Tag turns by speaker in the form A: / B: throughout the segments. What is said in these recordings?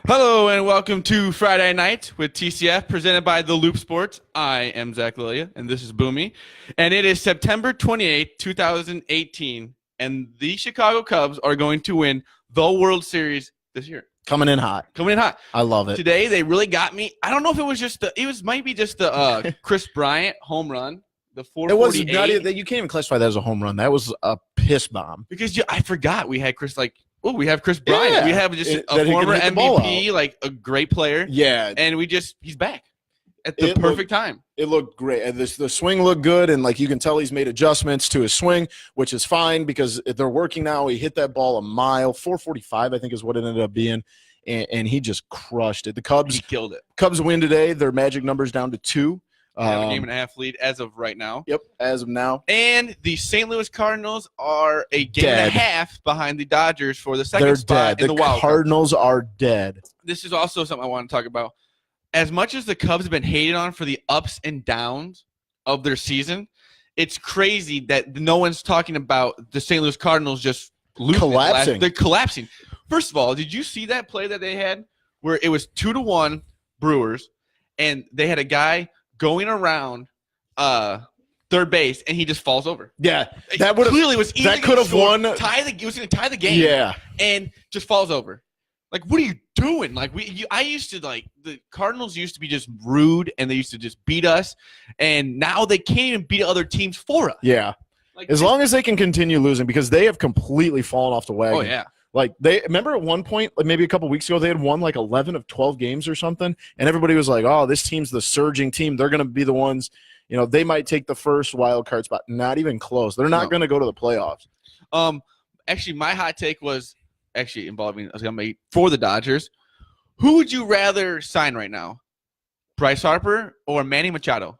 A: Hello and welcome to Friday Night with TCF, presented by The Loop Sports. I am Zach Lilia, and this is Boomy. And it is September 28th, 2018, and the Chicago Cubs are going to win the World Series this year.
B: Coming in hot. I love it.
A: Today, they really got me. I don't know if it was just the Chris Bryant home run, the 448.
B: It was not, you can't even classify that as a home run. That was a piss bomb.
A: Because I forgot we had Chris we have Chris Bryant.
B: Yeah.
A: We have just a former MVP, like a great player.
B: Yeah.
A: And he's back at the perfect time.
B: It looked great. And the swing looked good, and you can tell he's made adjustments to his swing, which is fine because they're working now. He hit that ball a mile, 445, I think is what it ended up being, and he just crushed it. The Cubs
A: killed it.
B: Cubs win today. Their magic number's down to 2.
A: Have a game and a half lead as of right now.
B: Yep, as of now.
A: And the St. Louis Cardinals are a game and a half behind the Dodgers for the second spot in the wild card.
B: The Cardinals are dead.
A: This is also something I want to talk about. As much as the Cubs have been hated on for the ups and downs of their season, it's crazy that no one's talking about the St. Louis Cardinals just losing.
B: Collapsing.
A: They're collapsing. First of all, did you see that play that they had where it was 2-1 Brewers, and they had a guy going around third base, and he just falls over.
B: Yeah, that would
A: clearly was easy.
B: That could have won.
A: He was going to tie the game.
B: Yeah,
A: and just falls over. What are you doing? I used to the Cardinals used to be just rude, and they used to just beat us, and now they can't even beat other teams for us.
B: Yeah, as long as they can continue losing, because they have completely fallen off the wagon.
A: Oh yeah.
B: They remember at one point, maybe a couple weeks ago, they had won 11 of 12 games or something, and everybody was like, "Oh, this team's the surging team. They're going to be the ones. They might take the first wild card spot." Not even close. They're not going to go to the playoffs.
A: Actually, my hot take was involving for the Dodgers. Who would you rather sign right now, Bryce Harper or Manny Machado?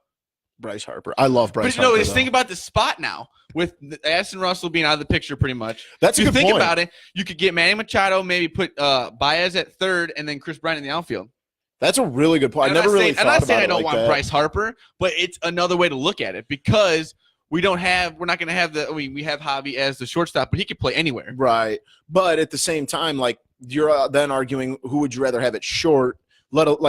B: Bryce Harper. I love Bryce Harper.
A: But just think about the spot now with Addison Russell being out of the picture pretty much.
B: That's a good point.
A: Think about it. You could get Manny Machado, maybe put Baez at third, and then Chris Bryant in the outfield.
B: That's a really good point. I never really thought about it. I'm not saying I don't want
A: Bryce Harper, but it's another way to look at it because we're not going to have we have Javi as the shortstop, but he could play anywhere.
B: Right. But at the same time, you're then arguing who would you rather have at short?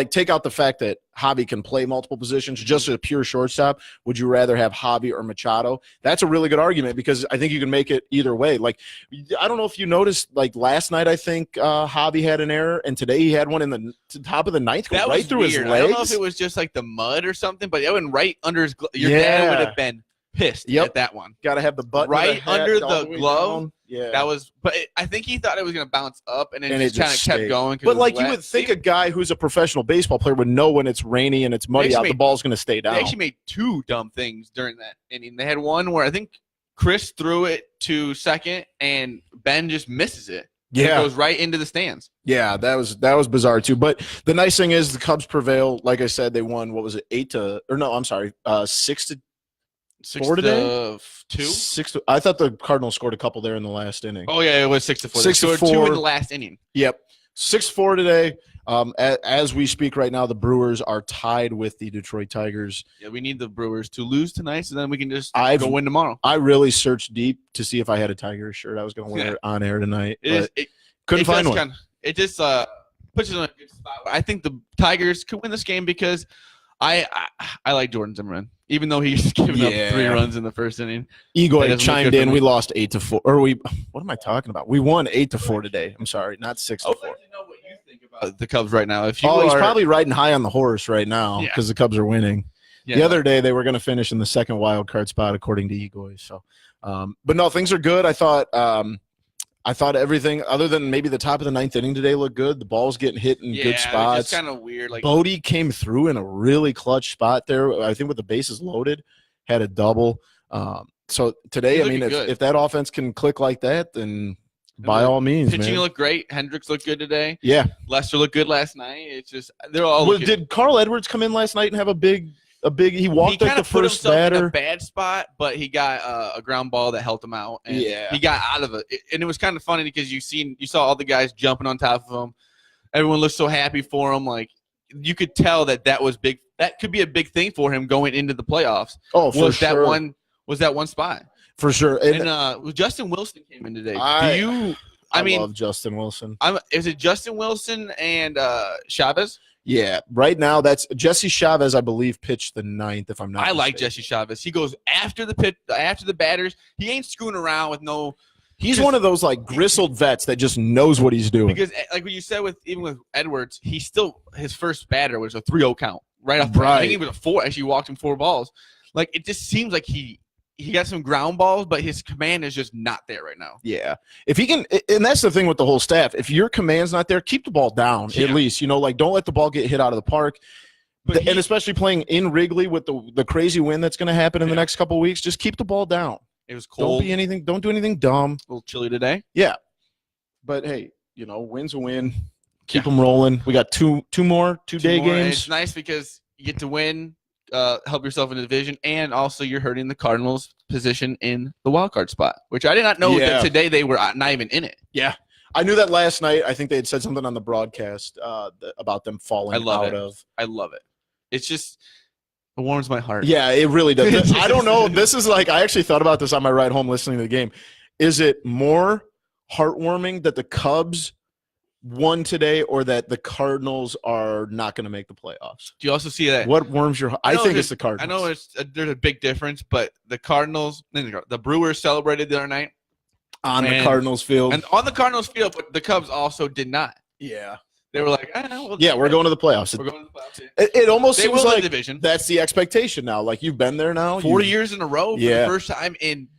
B: Take out the fact that Javi can play multiple positions, just as a pure shortstop. Would you rather have Javi or Machado? That's a really good argument because I think you can make it either way. I don't know if you noticed, last night I think Javi had an error, and today he had one in the top of the ninth,
A: that
B: right
A: was
B: through
A: weird.
B: his legs.
A: I don't know if it was just the mud or something, but it went right under his glove. Your dad would have been pissed at that one.
B: Got to have the button
A: right under the glove.
B: Yeah,
A: that was. But I think he thought it was going to bounce up, and it just kind of kept going.
B: But you would think a guy who's a professional baseball player would know when it's rainy and it's muddy out, the ball's going to stay down.
A: They actually made two dumb things during that inning. They had one where I think Chris threw it to second, and Ben just misses it.
B: Yeah,
A: it goes right into the stands.
B: Yeah, that was bizarre too. But the nice thing is the Cubs prevail. Like I said, they won. What was it? 6 to 4 today.
A: 2.
B: 6 to. I thought the Cardinals scored a couple there in the last inning.
A: Oh yeah, it was 6-4.
B: 6-4.
A: 2 in the last inning.
B: Yep, 6-4 today. As we speak right now, the Brewers are tied with the Detroit Tigers.
A: Yeah, we need the Brewers to lose tonight, so then we can just go win tomorrow.
B: I really searched deep to see if I had a Tigers shirt. I was going to wear it on air tonight. Couldn't find one.
A: It just puts us in a good spot. I think the Tigers could win this game because I like Jordan Zimmerman, even though he's given up 3 runs in the first inning.
B: Egoy chimed in. We lost 8-4, or what am I talking about? We won 8-4 today. I'm sorry, not 6-4.
A: I'd like to know what you think about the Cubs right now. He's
B: probably riding high on the horse right now because the Cubs are winning. Yeah, the other day they were going to finish in the second wild card spot according to Egoy. So, but no, things are good. I thought everything other than maybe the top of the ninth inning today looked good. The ball's getting hit in good spots.
A: It's kind of weird.
B: Bodie came through in a really clutch spot there. I think with the bases loaded, had a double. So today, if that offense can click like that, then by all means,
A: pitching looked great. Hendricks looked good today.
B: Yeah,
A: Lester looked good last night. It's just they're all.
B: Did Carl Edwards come in last night and have a big? He walked like the first batter.
A: In a bad spot, but he got a ground ball that helped him out. And he got out of it. And it was kind of funny because you saw all the guys jumping on top of him. Everyone looked so happy for him. You could tell that was big. That could be a big thing for him going into the playoffs.
B: Oh, for sure.
A: Was that one spot
B: for sure?
A: And Justin Wilson came in today.
B: I love Justin Wilson.
A: Is it Justin Wilson and Chavez?
B: Yeah, right now that's Jesse Chavez, I believe, pitched the 9th. If I'm not mistaken.
A: Like Jesse Chavez. He goes after the batters. He ain't screwing around with no.
B: He's one of those like gristled vets that just knows what he's doing.
A: Because like what you said even with Edwards, his first batter was a 3-0 count right off the bat. I think he was a 4. Actually, walked him 4 balls. Like it just seems like he got some ground balls, but his command is just not there right now.
B: Yeah. If he can, and that's the thing with the whole staff. If your command's not there, keep the ball down at least. Like don't let the ball get hit out of the park. And especially playing in Wrigley with the crazy wind that's going to happen in the next couple of weeks, just keep the ball down.
A: It was cold.
B: Don't do anything dumb.
A: A little chilly today.
B: Yeah. But hey, win's a win. Keep them rolling. We got two day games.
A: It's nice because you get to win. Help yourself in the division, and also you're hurting the Cardinals' position in the wild card spot, which I did not know that today they were not even in it.
B: Yeah, I knew that last night. I think they had said something on the broadcast about them falling out of.
A: I love it. It's just it warms my heart.
B: Yeah, it really does. I don't know. This is like I actually thought about this on my ride home listening to the game. Is it more heartwarming that the Cubs won today or that the Cardinals are not going to make the playoffs?
A: Do you also see that?
B: What warms your heart? I think it's the Cardinals.
A: I know there's a big difference, but the Cardinals, the Brewers celebrated the other night.
B: On the Cardinals field.
A: And on the Cardinals field, but the Cubs also did not.
B: Yeah.
A: They were like,
B: we're going to the playoffs.
A: We're going to the playoffs.
B: It almost seems like
A: division.
B: That's the expectation now. Like you've been there now.
A: 4 years in a row for the first time in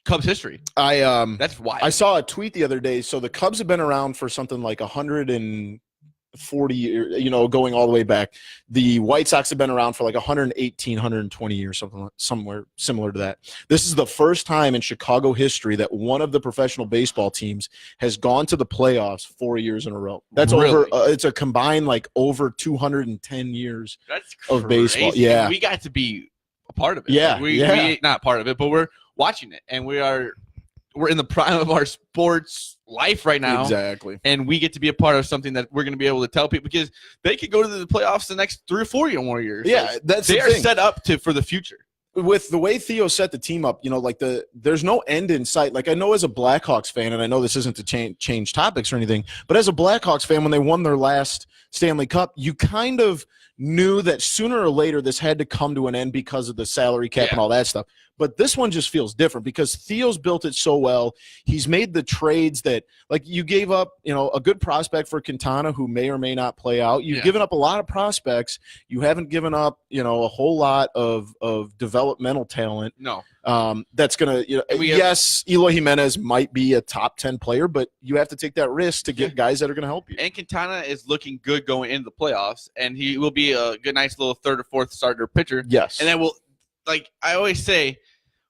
A: Cubs history. That's wild.
B: I saw a tweet the other day. So the Cubs have been around for something like 140 years, going all the way back. The White Sox have been around for like 118, 120 years, somewhere similar to that. This is the first time in Chicago history that one of the professional baseball teams has gone to the playoffs 4 years in a row. That's over. It's a combined like over 210 years of baseball. Yeah,
A: we got to be a part of it.
B: Yeah,
A: we not part of it, but we're watching it, and we're in the prime of our sports life right now.
B: Exactly.
A: And we get to be a part of something that we're going to be able to tell people because they could go to the playoffs the next 3 or 4 more years.
B: Yeah,
A: they are set up for the future.
B: With the way Theo set the team up, there's no end in sight. Like I know as a Blackhawks fan, and I know this isn't to change topics or anything, but as a Blackhawks fan, when they won their last Stanley Cup, you kind of knew that sooner or later this had to come to an end because of the salary cap and all that stuff. But this one just feels different because Theo's built it so well. He's made the trades that, like, you gave up, a good prospect for Quintana who may or may not play out. You've given up a lot of prospects. You haven't given up, a whole lot of developmental talent.
A: No.
B: That's going to, yes, Eloy Jimenez might be a top 10 player, but you have to take that risk to get guys that are going to help you.
A: And Quintana is looking good going into the playoffs, and he will be a good, nice little 3rd or 4th starter pitcher.
B: Yes.
A: And that will, like I always say,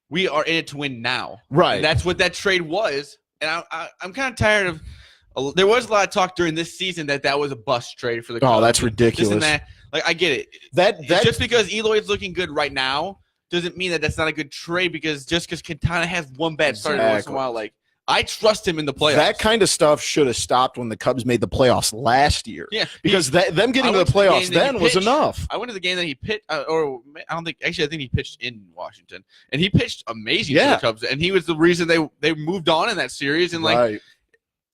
A: we are in it to win now.
B: Right.
A: And that's what that trade was. And I'm kind of tired of there was a lot of talk during this season that was a bust trade for the Cubs.
B: Oh, that's ridiculous.
A: This and that. Like, I get it.
B: That
A: just because Eloy is looking good right now doesn't mean that's not a good trade because Quintana has one bad start once in a while. Like, I trust him in the playoffs.
B: That kind of stuff should have stopped when the Cubs made the playoffs last year.
A: Yeah.
B: Because them getting to the playoffs then was enough.
A: I went to the game that he pitched, I think he pitched in Washington. And he pitched amazing for the Cubs. And he was the reason they moved on in that series. And,
B: right.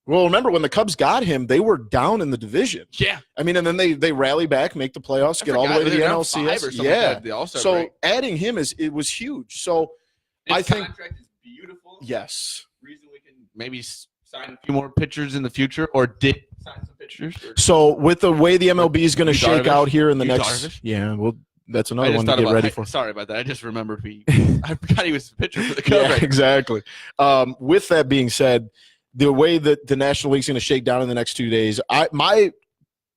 B: Well, remember, when the Cubs got him, they were down in the division.
A: Yeah.
B: I mean, and then they rally back, make the playoffs, get all the way to the NLCS.
A: Yeah. Like
B: so
A: break.
B: Adding him it was huge. So
A: I think contract is beautiful.
B: Yes.
A: Reason we can maybe sign a few more pitchers in the future, or did sign some pitchers.
B: So with the way the MLB is going to shake out here in the next,
A: Darvish?
B: That's another one to get ready for.
A: Sorry about that. I just remembered I forgot he was a pitcher for the Cubs.
B: Yeah, exactly. With that being said, the way that the National League is going to shake down in the next 2 days, my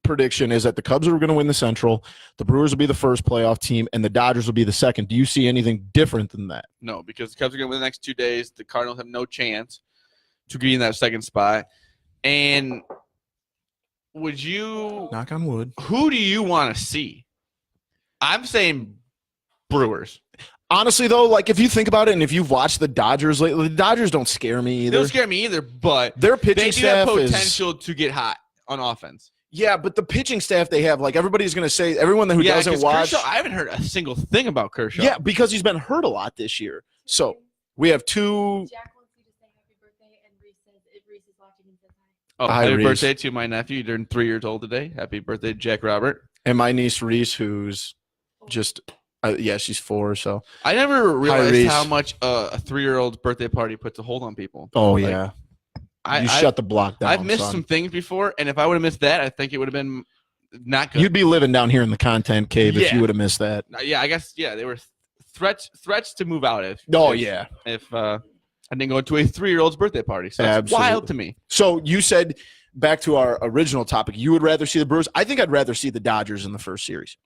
B: prediction is that the Cubs are going to win the Central, the Brewers will be the first playoff team, and the Dodgers will be the second. Do you see anything different than that?
A: No, because the Cubs are going to win the next 2 days. The Cardinals have no chance to be in that second spot. And would you –
B: knock on wood.
A: Who do you want to see? I'm saying Brewers.
B: Honestly, though, like if you think about it and if you've watched the Dodgers lately, the Dodgers don't scare me either.
A: They don't scare me either, but
B: their pitching staff
A: have potential to get hot on offense.
B: Yeah, but the pitching staff they have, like everybody's going to say, everyone who doesn't watch.
A: Kershaw, I haven't heard a single thing about Kershaw.
B: Yeah, because he's been hurt a lot this year. So we have two.
C: Jack wants you to say happy birthday,
A: Oh,
B: Hi,
A: happy
B: Reese.
A: birthday to my nephew. He turned 3 years old today. Happy birthday, Jack Robert.
B: And my niece Reese, who's just she's 4. So
A: I never realized
B: Reese.
A: how much a 3-year-old's birthday party puts a hold on people.
B: Oh
A: Like,
B: yeah, you shut the block down.
A: I've missed
B: son.
A: some things before, and if I would have missed that, I think it would have been not good.
B: You'd be living down here in the content cave if you would have missed that.
A: Yeah, I guess. Yeah, they were threats to move out if I didn't go to a 3-year-old's birthday party. So it's wild to me.
B: So you said, back to our original topic, you would rather see the Brewers. I think I'd rather see the Dodgers in the first series.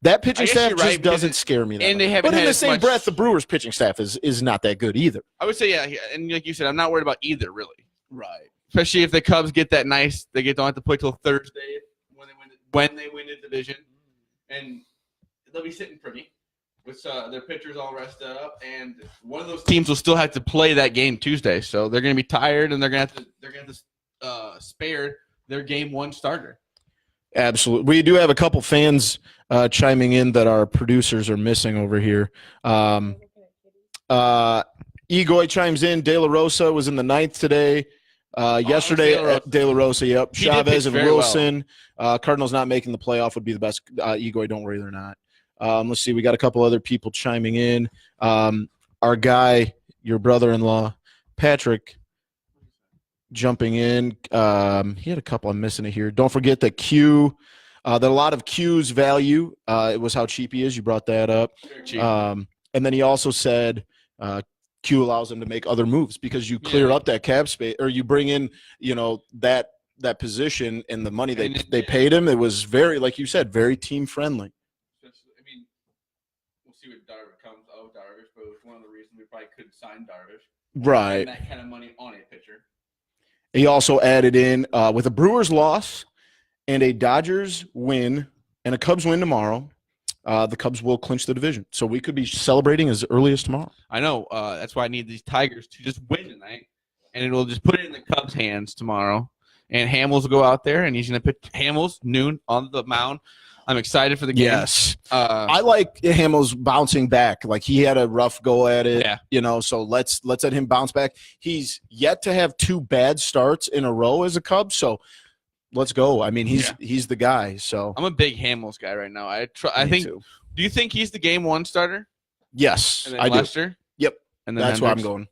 B: That pitching staff just doesn't scare me that much. But in the same breath, the Brewers pitching staff is not that good either.
A: I would say, yeah, and like you said, I'm not worried about either, really.
B: Right.
A: Especially if the Cubs get that nice, they don't have to play till Thursday when they win the division, and they'll be sitting pretty with their pitchers all rested up, and one of those teams will still have to play that game Tuesday, so they're going to be tired, and they're going to have to spare their game 1 starter.
B: Absolutely. We do have a couple fans chiming in that our producers are missing over here. Egoy chimes in. De La Rosa was in the 9th today. Yesterday at De La Rosa, yep. Chavez and Wilson. Well. Cardinals not making the playoff would be the best. Egoy, don't worry, they're not. Let's see. We got a couple other people chiming in. Our guy, your brother-in-law, Patrick, jumping in. He had a couple. I'm missing it here. Don't forget that that a lot of Q's value. It was how cheap he is. You brought that up. And then he also said Q allows him to make other moves because you clear up that cap space, or you bring in, that position and the money they paid him. It was very, like you said, very team friendly.
A: I mean, we'll see what Darvish comes of Darvish, but it was one of the reasons we probably couldn't sign Darvish.
B: Right.
A: That kind of money on a pitcher.
B: He also added in with a Brewers loss and a Dodgers win and a Cubs win tomorrow, the Cubs will clinch the division. So we could be celebrating as early as tomorrow.
A: I know. That's why I need these Tigers to just win tonight, and it will just put it in the Cubs' hands tomorrow. And Hamels will go out there, and he's going to pitch Hamels noon on the mound. I'm excited for the game.
B: Yes. I like Hamels bouncing back. Like, he had a rough go at it, so let's let him bounce back. He's yet to have 2 bad starts in a row as a Cub, so let's go. I mean, he's the guy. So
A: I'm a big Hamels guy right now. I think. Too. Do you think he's the game 1 starter?
B: Yes,
A: and then Lester?
B: Do. Yep.
A: And then
B: that's where I'm going.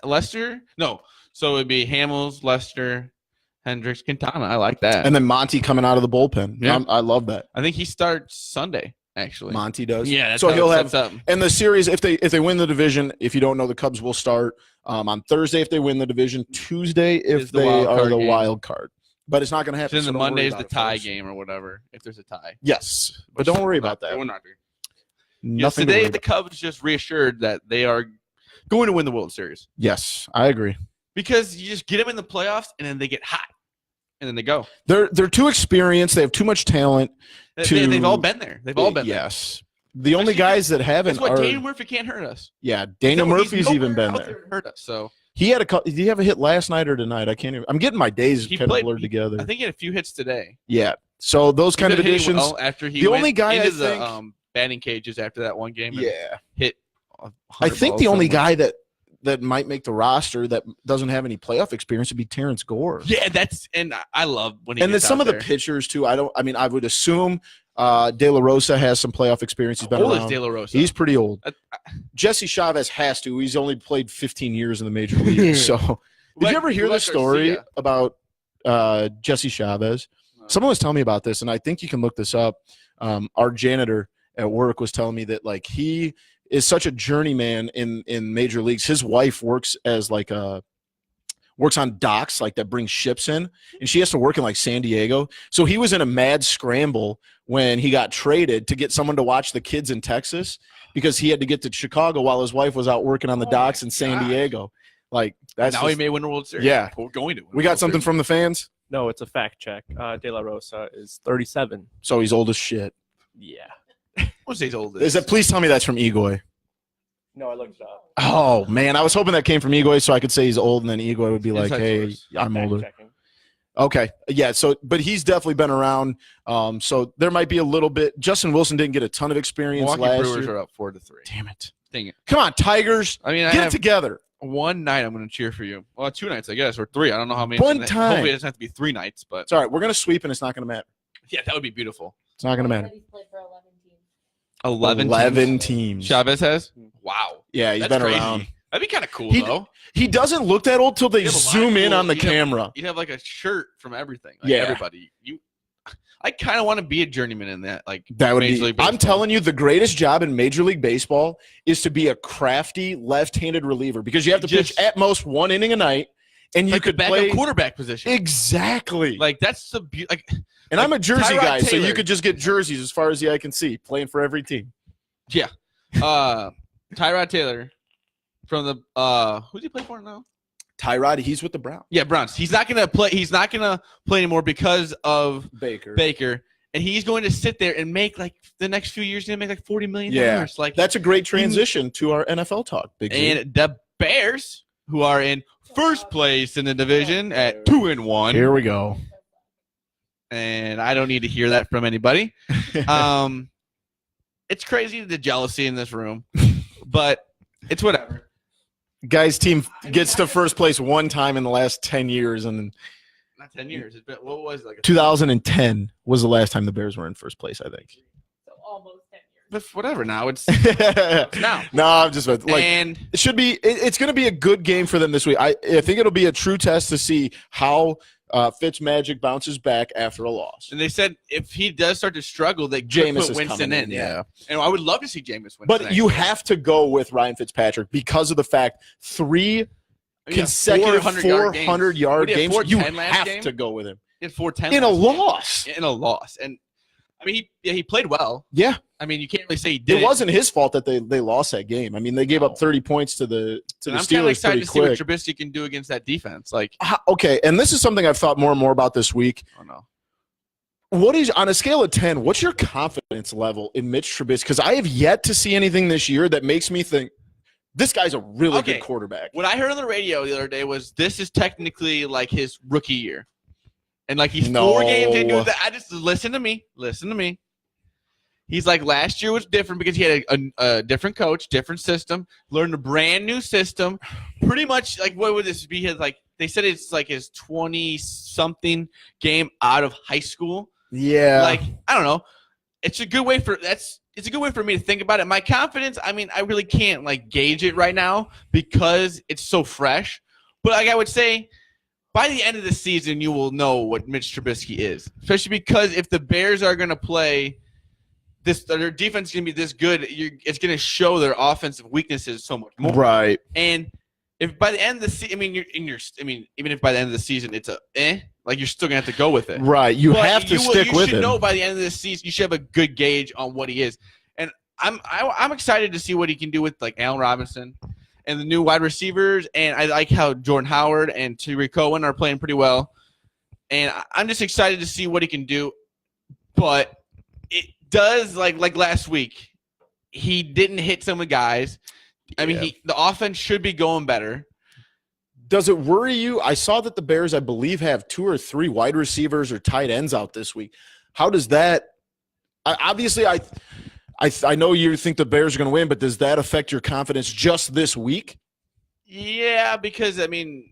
A: Lester? No. So it would be Hamels, Lester, Hendricks, Quintana. I like that.
B: And then Monty coming out of the bullpen. Yeah. I love that.
A: I think he starts Sunday, actually.
B: Monty does.
A: Yeah, that's
B: so he'll have up. And the series, if they win the division, if you don't know, the Cubs will start on Thursday if they win the division, Tuesday if they are the wild card. But it's not going to happen.
A: Then the Monday's the tie game or whatever, if there's a tie.
B: Yes, but don't worry about that.
A: We're not doing.
B: Nothing.
A: Today, the Cubs just reassured that they are going to win the World Series.
B: Yes, I agree.
A: Because you just get them in the playoffs, and then they get hot, and then they go.
B: They're too experienced. They have too much talent.
A: They've all been there. They've all been there.
B: Yes. The only guys that haven't
A: are Daniel Murphy can't hurt us.
B: Yeah, Daniel Murphy's even been there.
A: Hurt us. So
B: he had did he have a hit last night or tonight? I can't even. I'm getting my days kind of blurred together.
A: I think he had a few hits today.
B: Yeah. So those kind of additions.
A: Well after he
B: only guy
A: into
B: the
A: batting cages after that one game. Hit.
B: I think the only guy that might make the roster that doesn't have any playoff experience would be Terrence Gore.
A: Yeah, and I love when he.
B: And then some of the pitchers too. I would assume De La Rosa has some playoff experience. He's been around. How old is
A: De La Rosa?
B: He's pretty old. Jesse Chavez has to. He's only played 15 years in the major leagues. So, did you ever hear the story about Jesse Chavez? No. Someone was telling me about this, and I think you can look this up. Our janitor at work was telling me that he is such a journeyman in major leagues. His wife works as works on docks that bring ships in, and she has to work in San Diego. So he was in a mad scramble when he got traded to get someone to watch the kids in Texas because he had to get to Chicago while his wife was out working on the docks in San Diego. That's
A: now he may win the World Series.
B: Yeah,
A: we're going to.
B: We got something from the fans.
C: No, it's a fact check. De La Rosa is 37.
B: So he's old as shit.
C: Yeah.
A: What's his oldest?
B: Please tell me that's from Egoy.
C: No, I looked it up.
B: Oh, man. I was hoping that came from Egoy so I could say he's old, and then Egoy would be like, hey, I'm older.
C: Checking.
B: Okay. Yeah, but he's definitely been around. So there might be a little bit. Justin Wilson didn't get a ton of experience
A: Milwaukee
B: last
A: Brewers
B: year.
A: are up 4-3.
B: Damn it.
A: Dang it.
B: Come on, Tigers. Get it together.
A: one night I'm going to cheer for you. Well, 2 nights, I guess, or 3. I don't know how many.
B: One time.
A: Hopefully it doesn't have to be 3 nights, but
B: it's all right. We're going to sweep, and it's not going to matter.
A: Yeah, that would be beautiful.
B: It's not going to matter.
D: He's played for 11 teams.
A: 11
B: teams.
A: Chavez has? Wow.
B: Yeah, he's
A: That's
B: been
A: crazy.
B: around.
A: That'd be kind of cool,
B: He-
A: though.
B: He doesn't look that old till they
A: You'd have a lot
B: zoom
A: of
B: in
A: cool-
B: on the
A: you'd have-
B: camera.
A: You'd have like a shirt from everything. Like
B: Yeah.
A: Everybody. I kind of want to be a journeyman in that. Like
B: That would
A: Major
B: be.
A: League Baseball.
B: I'm telling you, the greatest job in Major League Baseball is to be a crafty left-handed reliever because you have to pitch at most 1 inning a night, and you
A: like
B: could
A: the backup
B: play
A: quarterback position.
B: exactly.
A: Like that's the like.
B: And I'm a Jersey
A: Tyrod
B: guy, so you
A: Taylor.
B: could just get jerseys as far as the eye can see, playing for every team.
A: Yeah. Tyrod Taylor from the who's he play for now?
B: Tyrod, he's with the Browns.
A: Yeah, Browns. He's not gonna play anymore because of
B: Baker.
A: and he's going to sit there and make like the next few years. He's gonna make like $40 million.
B: Yeah.
A: Like
B: That's a great transition to our NFL talk. Big Z.
A: and the Bears, who are in first place in the division at 2-1.
B: Here we go.
A: And I don't need to hear that from anybody. It's crazy the jealousy in this room, but it's whatever.
B: Guy's team gets to first place one time in the last 10 years, and
A: Not 10 years. It's been, what was it, like
B: 2010 was the last time the Bears were in first place, I think.
D: So almost 10 years.
A: but whatever. Now it's
B: no, I'm just like
A: and
B: it should be. It's going to be a good game for them this week. I think it'll be a true test to see how Fitzmagic bounces back after a loss.
A: they said if he does start to struggle, they could
B: Jameis
A: put
B: is
A: Winston
B: coming
A: in.
B: yeah.
A: And I would love to see Jameis Winston.
B: But you have to go with Ryan Fitzpatrick because of the fact 3 consecutive 400-yard games. You have to go with him.
A: He had 410
B: In a
A: last game.
B: loss.
A: In a loss. And I mean, he played well.
B: Yeah.
A: I mean, you can't really say he did.
B: It wasn't his fault that they lost that game. I mean, they gave up 30 points to the
A: And I'm kind of
B: Steelers
A: excited
B: pretty
A: to see what
B: quick.
A: Trubisky can do against that defense. Like,
B: Okay, and this is something I've thought more and more about this week.
A: I don't know.
B: What is, on a scale of 10, what's your confidence level in Mitch Trubisky? Because I have yet to see anything this year that makes me think this guy's a really good quarterback.
A: What I heard on the radio the other day was this is technically like his rookie year. And like he's 4 games into that. I just listen to me. He's like, last year was different because he had a different coach, different system, learned a brand new system. Pretty much like what would this be? His like they said it's like his 20-something game out of high school.
B: Yeah.
A: Like, I don't know. It's a good way for me to think about it. My confidence, I mean, I really can't like gauge it right now because it's so fresh. But like I would say, by the end of the season, you will know what Mitch Trubisky is. Especially because if the Bears are going to play this, their defense is going to be this good, it's going to show their offensive weaknesses so much more.
B: Right.
A: And if by the end of the season, even if by the end of the season it's like you're still going to have to go with it.
B: Right. You
A: But
B: have to stick with
A: You
B: him.
A: should know by the end of the season, you should have a good gauge on what he is. And I'm excited to see what he can do with like Allen Robinson and the new wide receivers. And I like how Jordan Howard and Tariq Cohen are playing pretty well. And I'm just excited to see what he can do. But it does like last week, he didn't hit some of the guys. I mean, the offense should be going better.
B: Does it worry you? I saw that the Bears, I believe, have 2 or 3 wide receivers or tight ends out this week. How does that – obviously, I know you think the Bears are going to win, but does that affect your confidence just this week?
A: Yeah, because, I mean,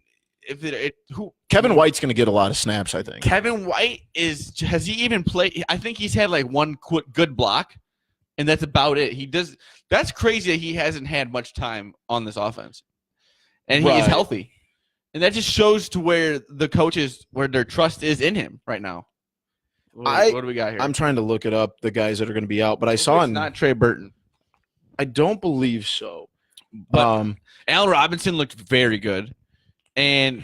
B: Kevin White's going to get a lot of snaps, I think.
A: Kevin White has he even played? I think he's had like one good block, and that's about it. That's crazy that he hasn't had much time on this offense, and he is healthy, and that just shows to where the coaches, where their trust is in him right now. What do we got here?
B: I'm trying to look it up, the guys that are going to be out, but I saw
A: it's not Trey Burton.
B: I don't believe so.
A: But Allen Robinson looked very good, and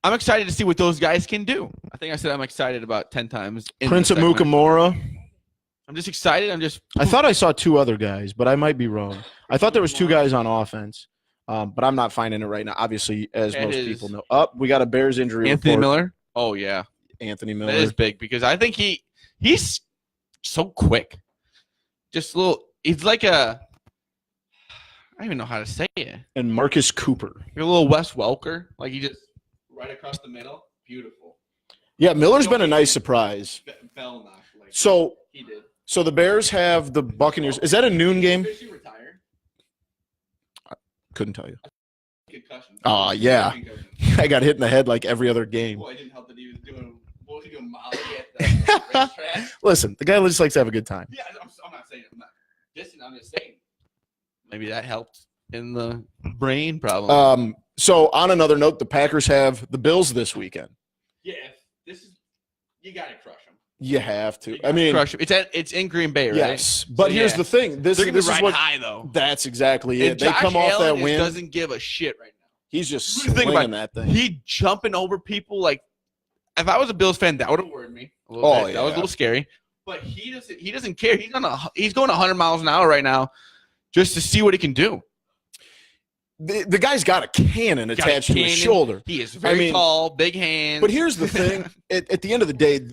A: I'm excited to see what those guys can do. I think I said I'm excited about 10 times.
B: Prince of Mukamura.
A: I'm just excited.
B: I thought I saw 2 other guys, but I might be wrong. I thought there was 2 guys on offense, but I'm not finding it right now. Obviously, as most people know. We got a Bears injury
A: Anthony
B: report.
A: Miller? Oh, yeah.
B: Anthony Miller.
A: That is big because I think he's so quick. Just a little – he's like I don't even know how to say it.
B: And Marcus Cooper.
A: You're a little Wes Welker. Like he just right across the middle. Beautiful.
B: Yeah, Miller's been a nice surprise. So
A: he did.
B: So the Bears have the Buccaneers. Is that a noon game?
A: Is he retired?
B: Couldn't tell you.
A: concussion.
B: Oh, yeah. I got hit in the head like every other game.
A: Boy, it didn't help that he was doing – what was he doing, Molly at the racetrack?
B: Listen, the guy just likes to have a good time.
A: Yeah, I'm not saying I'm not dissing. I'm just saying maybe that helped in the brain problem.
B: So on another note, the Packers have the Bills this weekend.
A: Yeah, you got to crush them.
B: You have to. I mean,
A: crush them. It's in Green Bay, right?
B: Yes, but here's the thing. This
A: is
B: what
A: high though.
B: That's exactly it.
A: And
B: They come off that win.
A: Doesn't give a shit right now.
B: He's just slinging that thing.
A: He jumping over people like. If I was a Bills fan, that would have worried me a little bit.
B: Yeah.
A: That was a little scary. But he doesn't care. He's going 100 miles an hour right now, just to see what he can do.
B: The guy's got a cannon attached to his shoulder.
A: He is very tall, big hands.
B: But here's the thing: at the end of the day,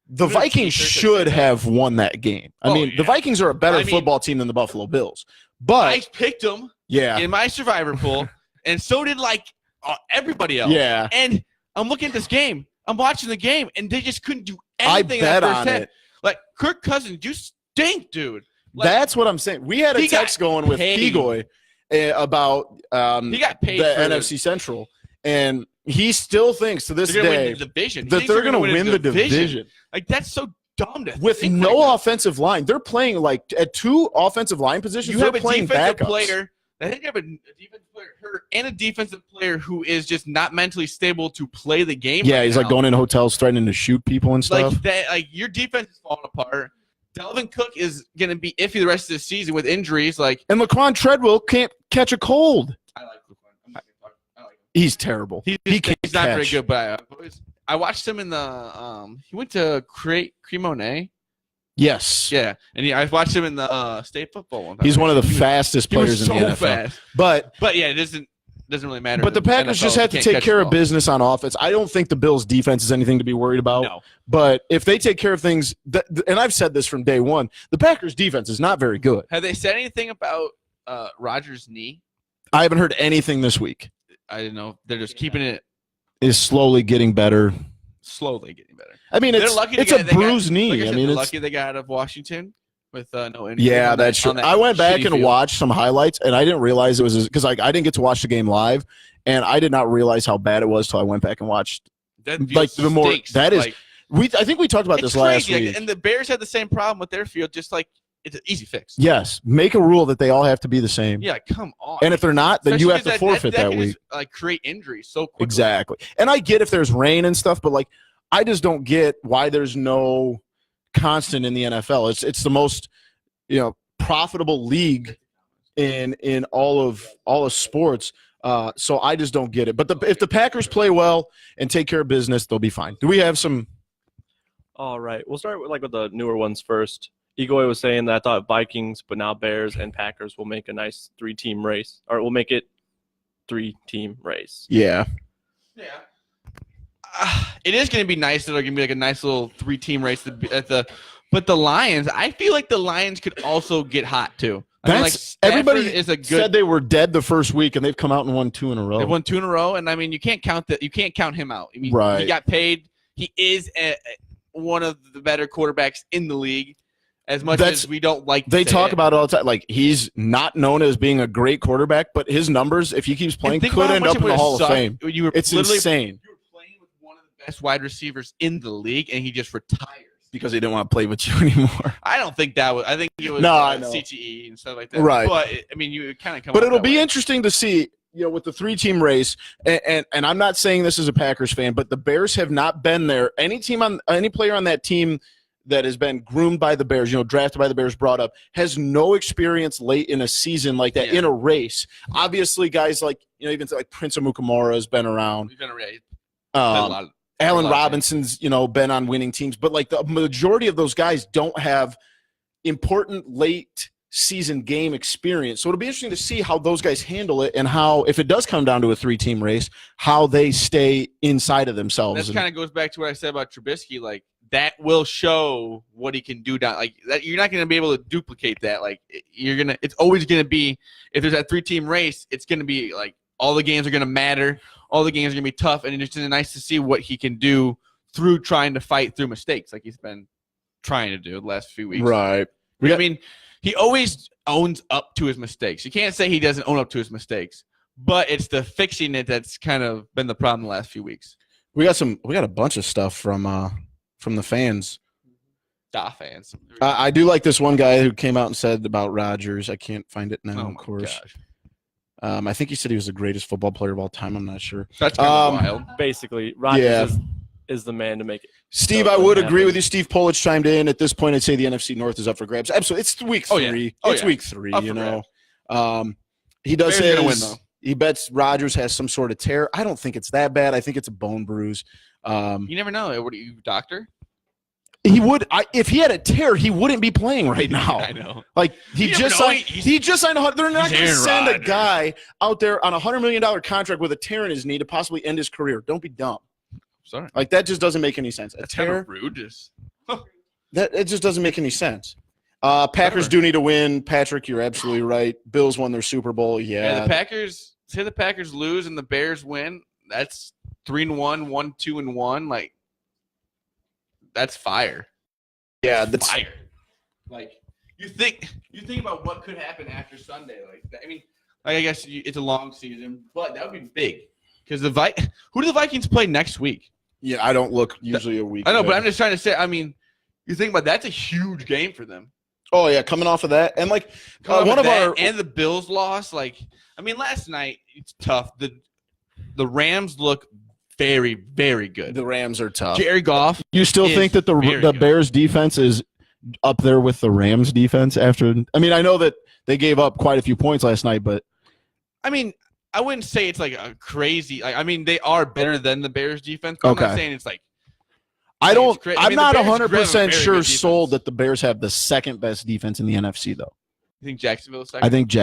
B: the Vikings should have won that game. The Vikings are a better football team than the Buffalo Bills. But
A: I picked them, in my survivor pool, and so did everybody else.
B: Yeah.
A: And I'm looking at this game. I'm watching the game, and they just couldn't do anything.
B: I bet on it.
A: Like Kirk Cousins, you stink, dude.
B: That's what I'm saying. We had a text going with Figoy about
A: he got paid
B: the
A: for
B: NFC Central, and he still thinks to this day that they're going to win the division.
A: Like that's so dumb to
B: with
A: think
B: no offensive line. They're playing like at 2 offensive line positions.
A: You have
B: they're
A: a
B: playing
A: defensive
B: backups.
A: player. I think you have a defensive player hurt and a defensive player who is just not mentally stable to play the game.
B: Yeah, he's like going in hotels threatening to shoot people and stuff.
A: Like that. Like your defense is falling apart. Dalvin Cook is going to be iffy the rest of the season with injuries. And
B: Laquan Treadwell can't catch a cold.
A: I like Laquan. I like him.
B: He's terrible.
A: He's not very good, but I watched him in the he went to Cremona.
B: Yes.
A: Yeah, and I watched him in the state football one time.
B: He's one of the fastest players in the NFL.
A: Fast.
B: But
A: yeah, it doesn't really matter.
B: But the Packers just have to take care of business on offense. I don't think the Bills' defense is anything to be worried about.
A: No.
B: But if they take care of things, and I've said this from day one, the Packers' defense is not very good.
A: Have they said anything about Rodgers' knee?
B: I haven't heard anything this week.
A: I didn't know. They're just keeping it.
B: Is slowly getting better.
A: Slowly getting better.
B: It's a bruised knee.
A: They're lucky they got out of Washington with no injury.
B: Yeah, that's true. I went back and watched some highlights, and I didn't realize it was because I didn't get to watch the game live, and I did not realize how bad it was till I went back and watched. I think we talked about this last week.
A: And the Bears had the same problem with their field, just like it's an easy fix.
B: Yes, make a rule that they all have to be the same.
A: Yeah, come on.
B: And if they're not, then you have to forfeit that week.
A: Just, create injuries so quickly.
B: Exactly. And I get if there's rain and stuff, but I just don't get why there's no constant in the NFL. It's the most profitable league in all of sports. So I just don't get it. But if the Packers play well and take care of business, they'll be fine. Do we have some?
C: All right, we'll start with the newer ones first. Egoy was saying that I thought Vikings, but now Bears and Packers will make a nice 3-team race, or we'll make it 3-team race.
B: Yeah.
A: Yeah. It is going to be nice that they're going to be like a nice little 3-team race but the Lions, I feel like the Lions could also get hot too.
B: Everybody said they were dead the first week, and they've come out and won 2 in a row.
A: They've won 2 in a row, and you can't count that. You can't count him out.
B: Right.
A: He got paid. He is one of the better quarterbacks in the league. As much as we don't like,
B: they talk about it all the time. He's not known as being a great quarterback, but his numbers, if he keeps playing, could end up in the Hall of Fame. It's insane.
A: You were playing with one of the best wide receivers in the league, and he just retires
B: because he didn't want to play with you anymore.
A: I don't think that was. I think it was CTE and stuff like that.
B: Right.
A: But you kind of come.
B: But it'll be interesting to see. With the 3-team race, and I'm not saying this as a Packers fan, but the Bears have not been there. Any player on that team that has been groomed by the Bears, drafted by the Bears, brought up, has no experience late in a season like that in a race. Obviously, guys even like Prince Amukamara has been around.
A: He's been around.
B: Allen Robinson's, been on winning teams, but the majority of those guys don't have important late season game experience. So it'll be interesting to see how those guys handle it and how, if it does come down to a 3-team race, how they stay inside of themselves.
A: That kind of goes back to what I said about Trubisky. That will show what he can do down. That you're not going to be able to duplicate that. It's always going to be, if there's that 3-team race, it's going to be all the games are going to matter. All the games are going to be tough, and it's just nice to see what he can do through trying to fight through mistakes, like he's been trying to do the last few weeks.
B: Right.
A: He always owns up to his mistakes. You can't say he doesn't own up to his mistakes, but it's the fixing it that's kind of been the problem the last few weeks.
B: We got a bunch of stuff from the fans.
A: Fans.
B: I do like this one guy who came out and said about Rodgers. I can't find it now, of course.
A: Gosh.
B: I think he said he was the greatest football player of all time. I'm not sure.
A: That's kind of wild.
C: Basically, Rodgers is the man to make it.
B: Steve, I would agree with you. Steve Polich chimed in. At this point, I'd say the NFC North is up for grabs. Absolutely. It's week 3. Week 3, you know. He does say
A: win, though.
B: He bets Rodgers has some sort of tear. I don't think it's that bad. I think it's a bone bruise.
A: You never know. What are you, doctor?
B: He would. If he had a tear, he wouldn't be playing right now.
A: I know.
B: Like he just signed. They're not going to send a guy out there on a $100 million contract with a tear in his knee to possibly end his career. Don't be dumb.
A: Sorry.
B: Like that just doesn't make any sense.
A: That's kind of rude.
B: It just doesn't make any sense. Packers do need to win. Patrick, you're absolutely right. Bills won their Super Bowl. Yeah.
A: The Packers. Say the Packers lose and the Bears win. That's 3-1, 1-2-1. Like. That's fire.
B: Yeah, that's
A: fire. Like you think about what could happen after Sunday. I guess it's a long season, but that would be big because who do the Vikings play next week?
B: Yeah, I don't look usually a week.
A: I know, but I'm just trying to say. I mean, you think about that's a huge game for them.
B: Oh yeah, coming off of that, and like
A: and the Bills lost. Like, I mean, last night it's tough. The Rams look very, very good.
B: The Rams are tough.
A: Jerry Goff.
E: You still think that the Bears defense is up there with the Rams defense after? I mean, I know that they gave up quite a few points last night, but
A: I mean, I wouldn't say it's like a crazy. I mean, they are better than the Bears defense. But I'm not saying it's like.
B: I'm not 100% sure sold that the Bears have the second best defense in the NFC though.
A: You think Jacksonville's second?
B: I think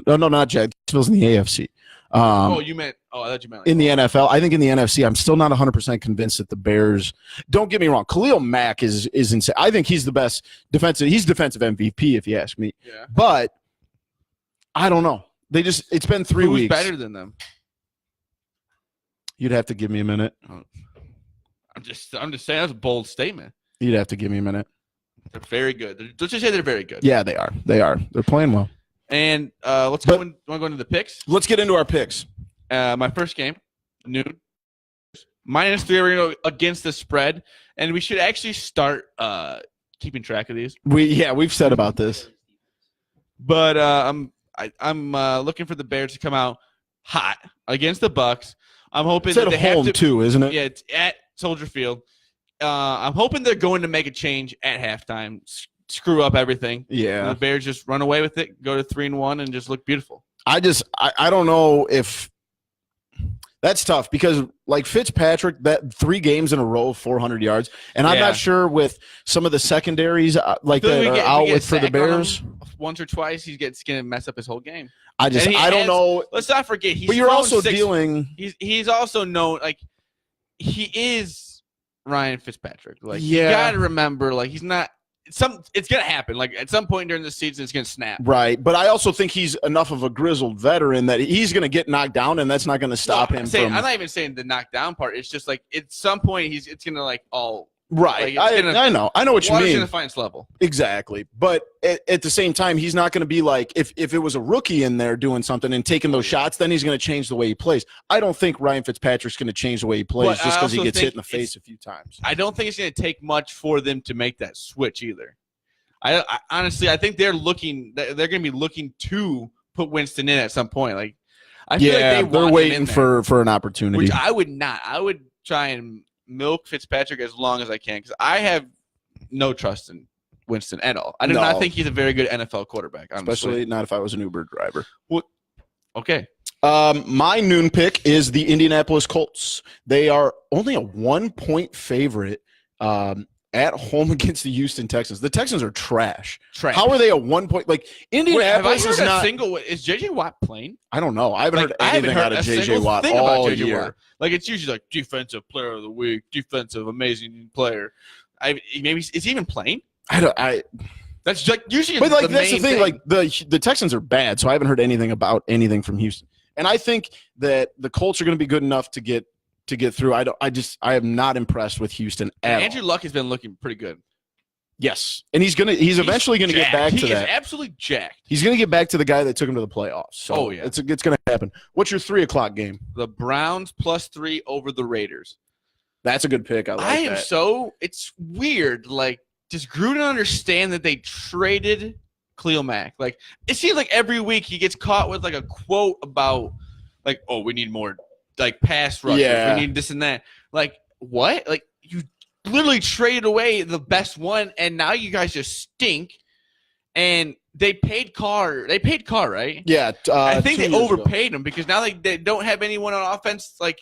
B: not Jacksonville's in the AFC.
A: I thought you meant like
B: in the NFL. I think in the NFC, I'm still not 100% convinced that the Bears. Don't get me wrong. Khalil Mack is insane. I think he's the best defensive. He's defensive MVP if you ask me.
A: Yeah.
B: But I don't know. It's been 3 weeks.
A: Who's better than them?
B: You'd have to give me a minute.
A: I'm just saying that's a bold statement.
B: You'd have to give me a minute.
A: They're very good. Let's just say they're very good.
B: Yeah, they are. They're playing well.
A: And let's go into the picks.
B: Let's get into our picks.
A: My first game, noon. -3, we're going to go against the spread. And we should actually start keeping track of these.
B: We've said about this.
A: But I'm looking for the Bears to come out hot against the Bucs. I'm hoping
B: it's at home too, isn't it?
A: Yeah, it's at Soldier Field. I'm hoping they're going to make a change at halftime, screw up everything.
B: Yeah,
A: the Bears just run away with it, go to 3-1, and just look beautiful.
B: I don't know if that's tough because like Fitzpatrick, that 3 games in a row, 400 yards, and I'm not sure with some of the secondaries that are out for the Bears.
A: Once or twice, he's going to mess up his whole game.
B: I don't know.
A: Let's not forget.
B: But you're also dealing.
A: He's also known he is Ryan Fitzpatrick. You got to remember, he's not. It's going to happen. At some point during the season, it's going to snap.
B: Right, but I also think he's enough of a grizzled veteran that he's going to get knocked down, and that's not going to stop him.
A: I'm not even saying the knockdown part. It's just at some point it's going to all.
B: Right, I know what you mean.
A: Water's gonna find its level.
B: Exactly, but at the same time, he's not going to be if it was a rookie in there doing something and taking those shots, then he's going to change the way he plays. I don't think Ryan Fitzpatrick's going to change the way he plays just because he gets hit in the face a few times.
A: I don't think it's going to take much for them to make that switch either. I honestly, I think they're going to be looking to put Winston in at some point. I feel like they're
B: waiting for an opportunity.
A: Which I would not. I would try and milk Fitzpatrick as long as I can because I have no trust in Winston at all. I do not think he's a very good NFL quarterback, honestly.
B: Especially not if I was an Uber driver.
A: Well, okay.
B: My noon pick is the Indianapolis Colts. They are only a 1-point favorite at home against the Houston Texans. The Texans are trash. How are they a 1-point? Indianapolis is not.
A: Is J.J. Watt playing?
B: I don't know. I haven't heard anything out of J.J. Watt all year.
A: It's usually defensive player of the week, defensive amazing player. Maybe is he even playing? That's usually.
B: But that's the thing. The Texans are bad, so I haven't heard anything about anything from Houston. And I think that the Colts are going to be good enough to get through. I am not impressed with Houston at all.
A: Andrew Luck has been looking pretty good.
B: Yes, and he's eventually gonna get back to that.
A: He is absolutely jacked.
B: He's gonna get back to the guy that took him to the playoffs. So it's gonna happen. What's your 3:00 game?
A: The Browns +3 over the Raiders.
B: That's a good pick. I like that.
A: It's weird. Like, does Gruden understand that they traded Khalil Mack? Like, it seems like every week he gets caught with like a quote about like, oh, we need more like pass rushers.
B: Yeah.
A: We need this and that. Like, what? Like, you literally traded away the best one, and now you guys just stink. And they paid Carr. They paid Carr, right?
B: Yeah.
A: I think they overpaid him because now they don't have anyone on offense. Like,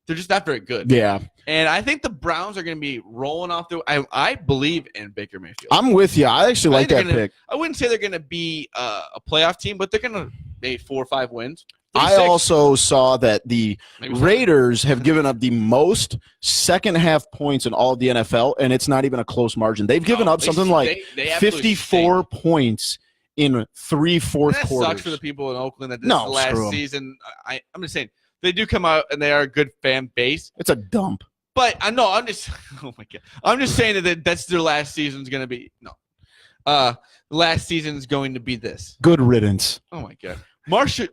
A: they're just not very good.
B: Yeah.
A: And I think the Browns are going to be rolling off the. I believe in Baker Mayfield.
B: I'm with you. I actually like that pick.
A: I wouldn't say they're going to be a playoff team, but they're going to make 4 or 5 wins.
B: I also saw that the Raiders have given up the most second-half points in all of the NFL, and it's not even a close margin. They've given up something like 54 points in 3 fourth quarters.
A: That sucks for the people in Oakland that this is the last season. I'm just saying, they do come out, and they are a good fan base.
B: It's a dump.
A: But I know I'm just – oh, my God. I'm just saying that that's their last season's going to be – no. The last season's going to be this.
B: Good riddance.
A: Oh, my God.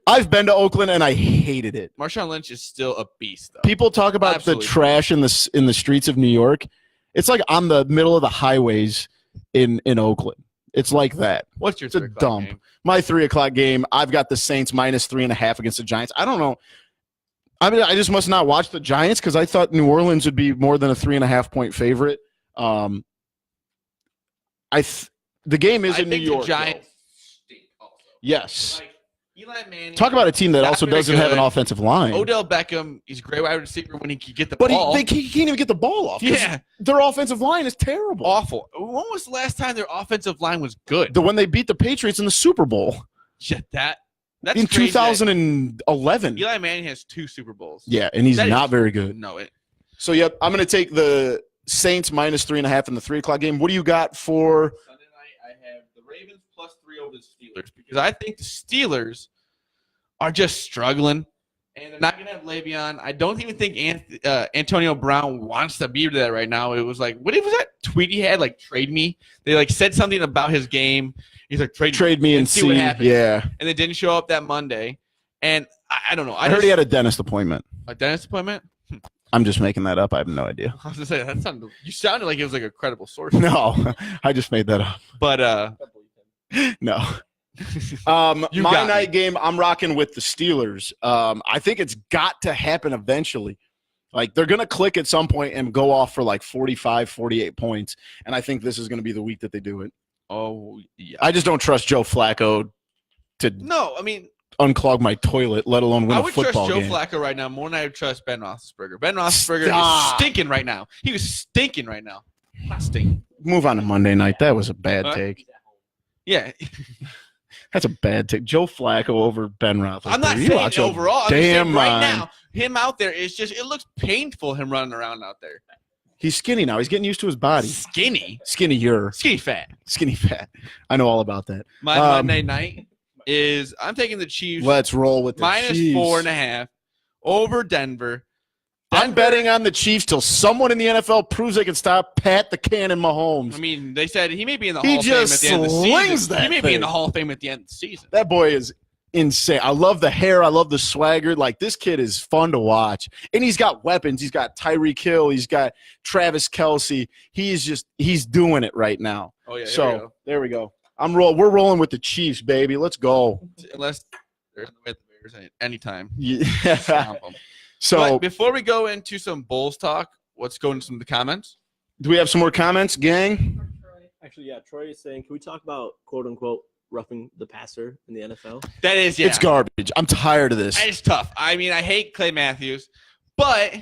B: I've been to Oakland and I hated it.
A: Marshawn Lynch is still a beast, though.
B: People talk about the trash in the streets of New York. It's like on the middle of the highways in Oakland. It's like that.
A: What's your
B: it's a dump. Game? My 3:00 game. I've got the Saints -3.5 against the Giants. I don't know. I mean, I just must not watch the Giants because I thought New Orleans would be more than a 3.5 point favorite. The game is in New York.
A: The Giants stink also.
B: Yes.
A: Eli Manning.
B: Talk about a team that also doesn't have an offensive line.
A: Odell Beckham, he's a great wide receiver when he can get the ball.
B: But he can't even get the ball off.
A: Yeah.
B: Their offensive line is terrible.
A: Awful. When was the last time their offensive line was good?
B: When they beat the Patriots in the Super Bowl.
A: Yeah, that's
B: in 2011.
A: Eli Manning has 2 Super Bowls.
B: Yeah, and he's not very good.
A: No.
B: So, yep, I'm going to take the Saints -3.5 in the 3:00 game. What do you got for
A: Sunday night? I have the Ravens +3 over the Steelers because I think the Steelers are just struggling, and they're not going to have Le'Veon. I don't even think Antonio Brown wants to be there right now. It was like, what was that tweet he had? Like, trade me. They like said something about his game. He's like, trade me and see what happens.
B: Yeah.
A: And they didn't show up that Monday, and I don't know.
B: I heard he had a dentist appointment.
A: A dentist appointment?
B: I'm just making that up. I have no idea.
A: I was going to say, you sounded like it was like a credible source.
B: No, I just made that up.
A: But,
B: no. My night game, I'm rocking with the Steelers. I think it's got to happen eventually. Like, they're going to click at some point and go off for like 45, 48 points. And I think this is going to be the week that they do it.
A: Oh, yeah.
B: I just don't trust Joe Flacco to unclog my toilet, let alone win a football game.
A: I would trust Joe Flacco right now more than I would trust Ben Roethlisberger. Ben Roethlisberger is stinking right now. He was stinking right now. Not stinking.
B: Move on to Monday night. That was a bad take.
A: Yeah.
B: That's a bad take. Joe Flacco over Ben Roethlisberger.
A: I'm not saying overall. I'm saying right now, him out there is just – it looks painful, him running around out there.
B: He's skinny now. He's getting used to his body.
A: Skinny?
B: Skinnier.
A: Skinny fat.
B: Skinny fat. I know all about that.
A: My Monday night is I'm taking the Chiefs.
B: Let's roll with the Chiefs.
A: -4.5 over Denver.
B: I'm betting on the Chiefs till someone in the NFL proves they can stop Pat the Cannon Mahomes.
A: I mean, they said he may be in the Hall of Fame at the end of the season. He may be in the Hall of Fame at the end of the season.
B: That boy is insane. I love the hair. I love the swagger. Like, this kid is fun to watch. And he's got weapons. He's got Tyreek Hill. He's got Travis Kelce. He's doing it right now.
A: Oh, yeah.
B: So, there we go. We're rolling with the Chiefs, baby. Let's go.
A: Unless they're with the Bears anytime.
B: Yeah. So,
A: but before we go into some Bulls talk, let's go into some of the comments.
B: Do we have some more comments, gang?
C: Actually, yeah. Troy is saying, can we talk about, quote unquote, roughing the passer in the NFL?
A: That is, yeah.
B: It's garbage. I'm tired of this.
A: It's tough. I mean, I hate Clay Matthews, but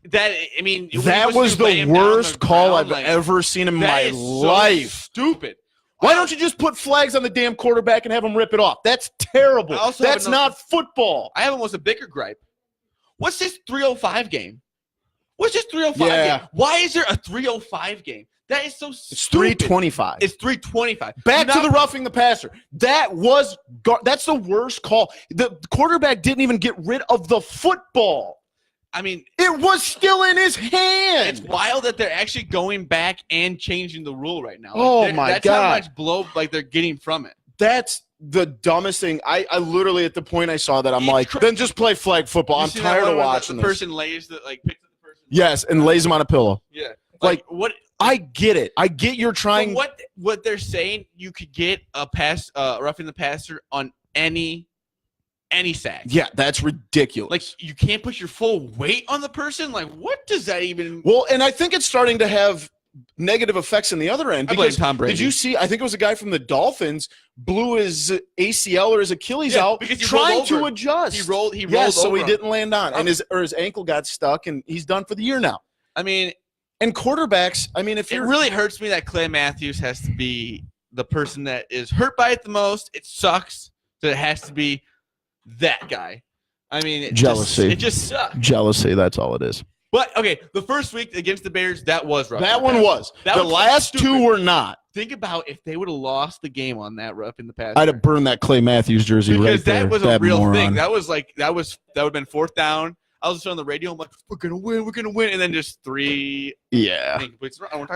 A: that
B: was the worst call I've ever seen in my life.
A: Stupid.
B: Why don't you just put flags on the damn quarterback and have him rip it off? That's terrible. That's not football.
A: I have almost a bigger gripe. What's this 305 game? What's this 305 game? Why is there a 305 game? That is so stupid.
B: It's 325.
A: It's 325.
B: Back to the roughing the passer. That's the worst call. The quarterback didn't even get rid of the football.
A: I mean,
B: it was still in his hand.
A: It's wild that they're actually going back and changing the rule right now.
B: That's
A: how much blow they're getting from it.
B: That's the dumbest thing. I literally at the point I saw that I'm like, then just play flag football. I'm tired of watching
A: the person lays picks up the person.
B: Yes, and lays him on a pillow.
A: Yeah.
B: Like
A: what?
B: I get it. I get you're trying.
A: What they're saying, you could get a pass, roughing the passer on any sack.
B: Yeah, that's ridiculous.
A: Like you can't put your full weight on the person. Like what does that even?
B: Well, and I think it's starting to have negative effects in the other end.
A: Because Tom Brady.
B: Did you see? I think it was a guy from the Dolphins blew his ACL or his Achilles out
A: because
B: trying to adjust.
A: He rolled.
B: So he didn't land on, and his ankle got stuck, and he's done for the year now.
A: I mean,
B: and quarterbacks. I mean, it
A: really hurts me that Clay Matthews has to be the person that is hurt by it the most. It sucks that it has to be that guy. I mean,
B: jealousy.
A: It just sucks.
E: Jealousy. That's all it is.
A: But okay, the first week against the Bears, that was rough.
B: That one was. The last two were not.
A: Think about if they would have lost the game on that rough in the past.
B: I'd have burned that Clay Matthews jersey right there.
A: Because that was a real thing. That would have been fourth down. I was just on the radio. I'm like, we're gonna win, and then just three.
B: Yeah.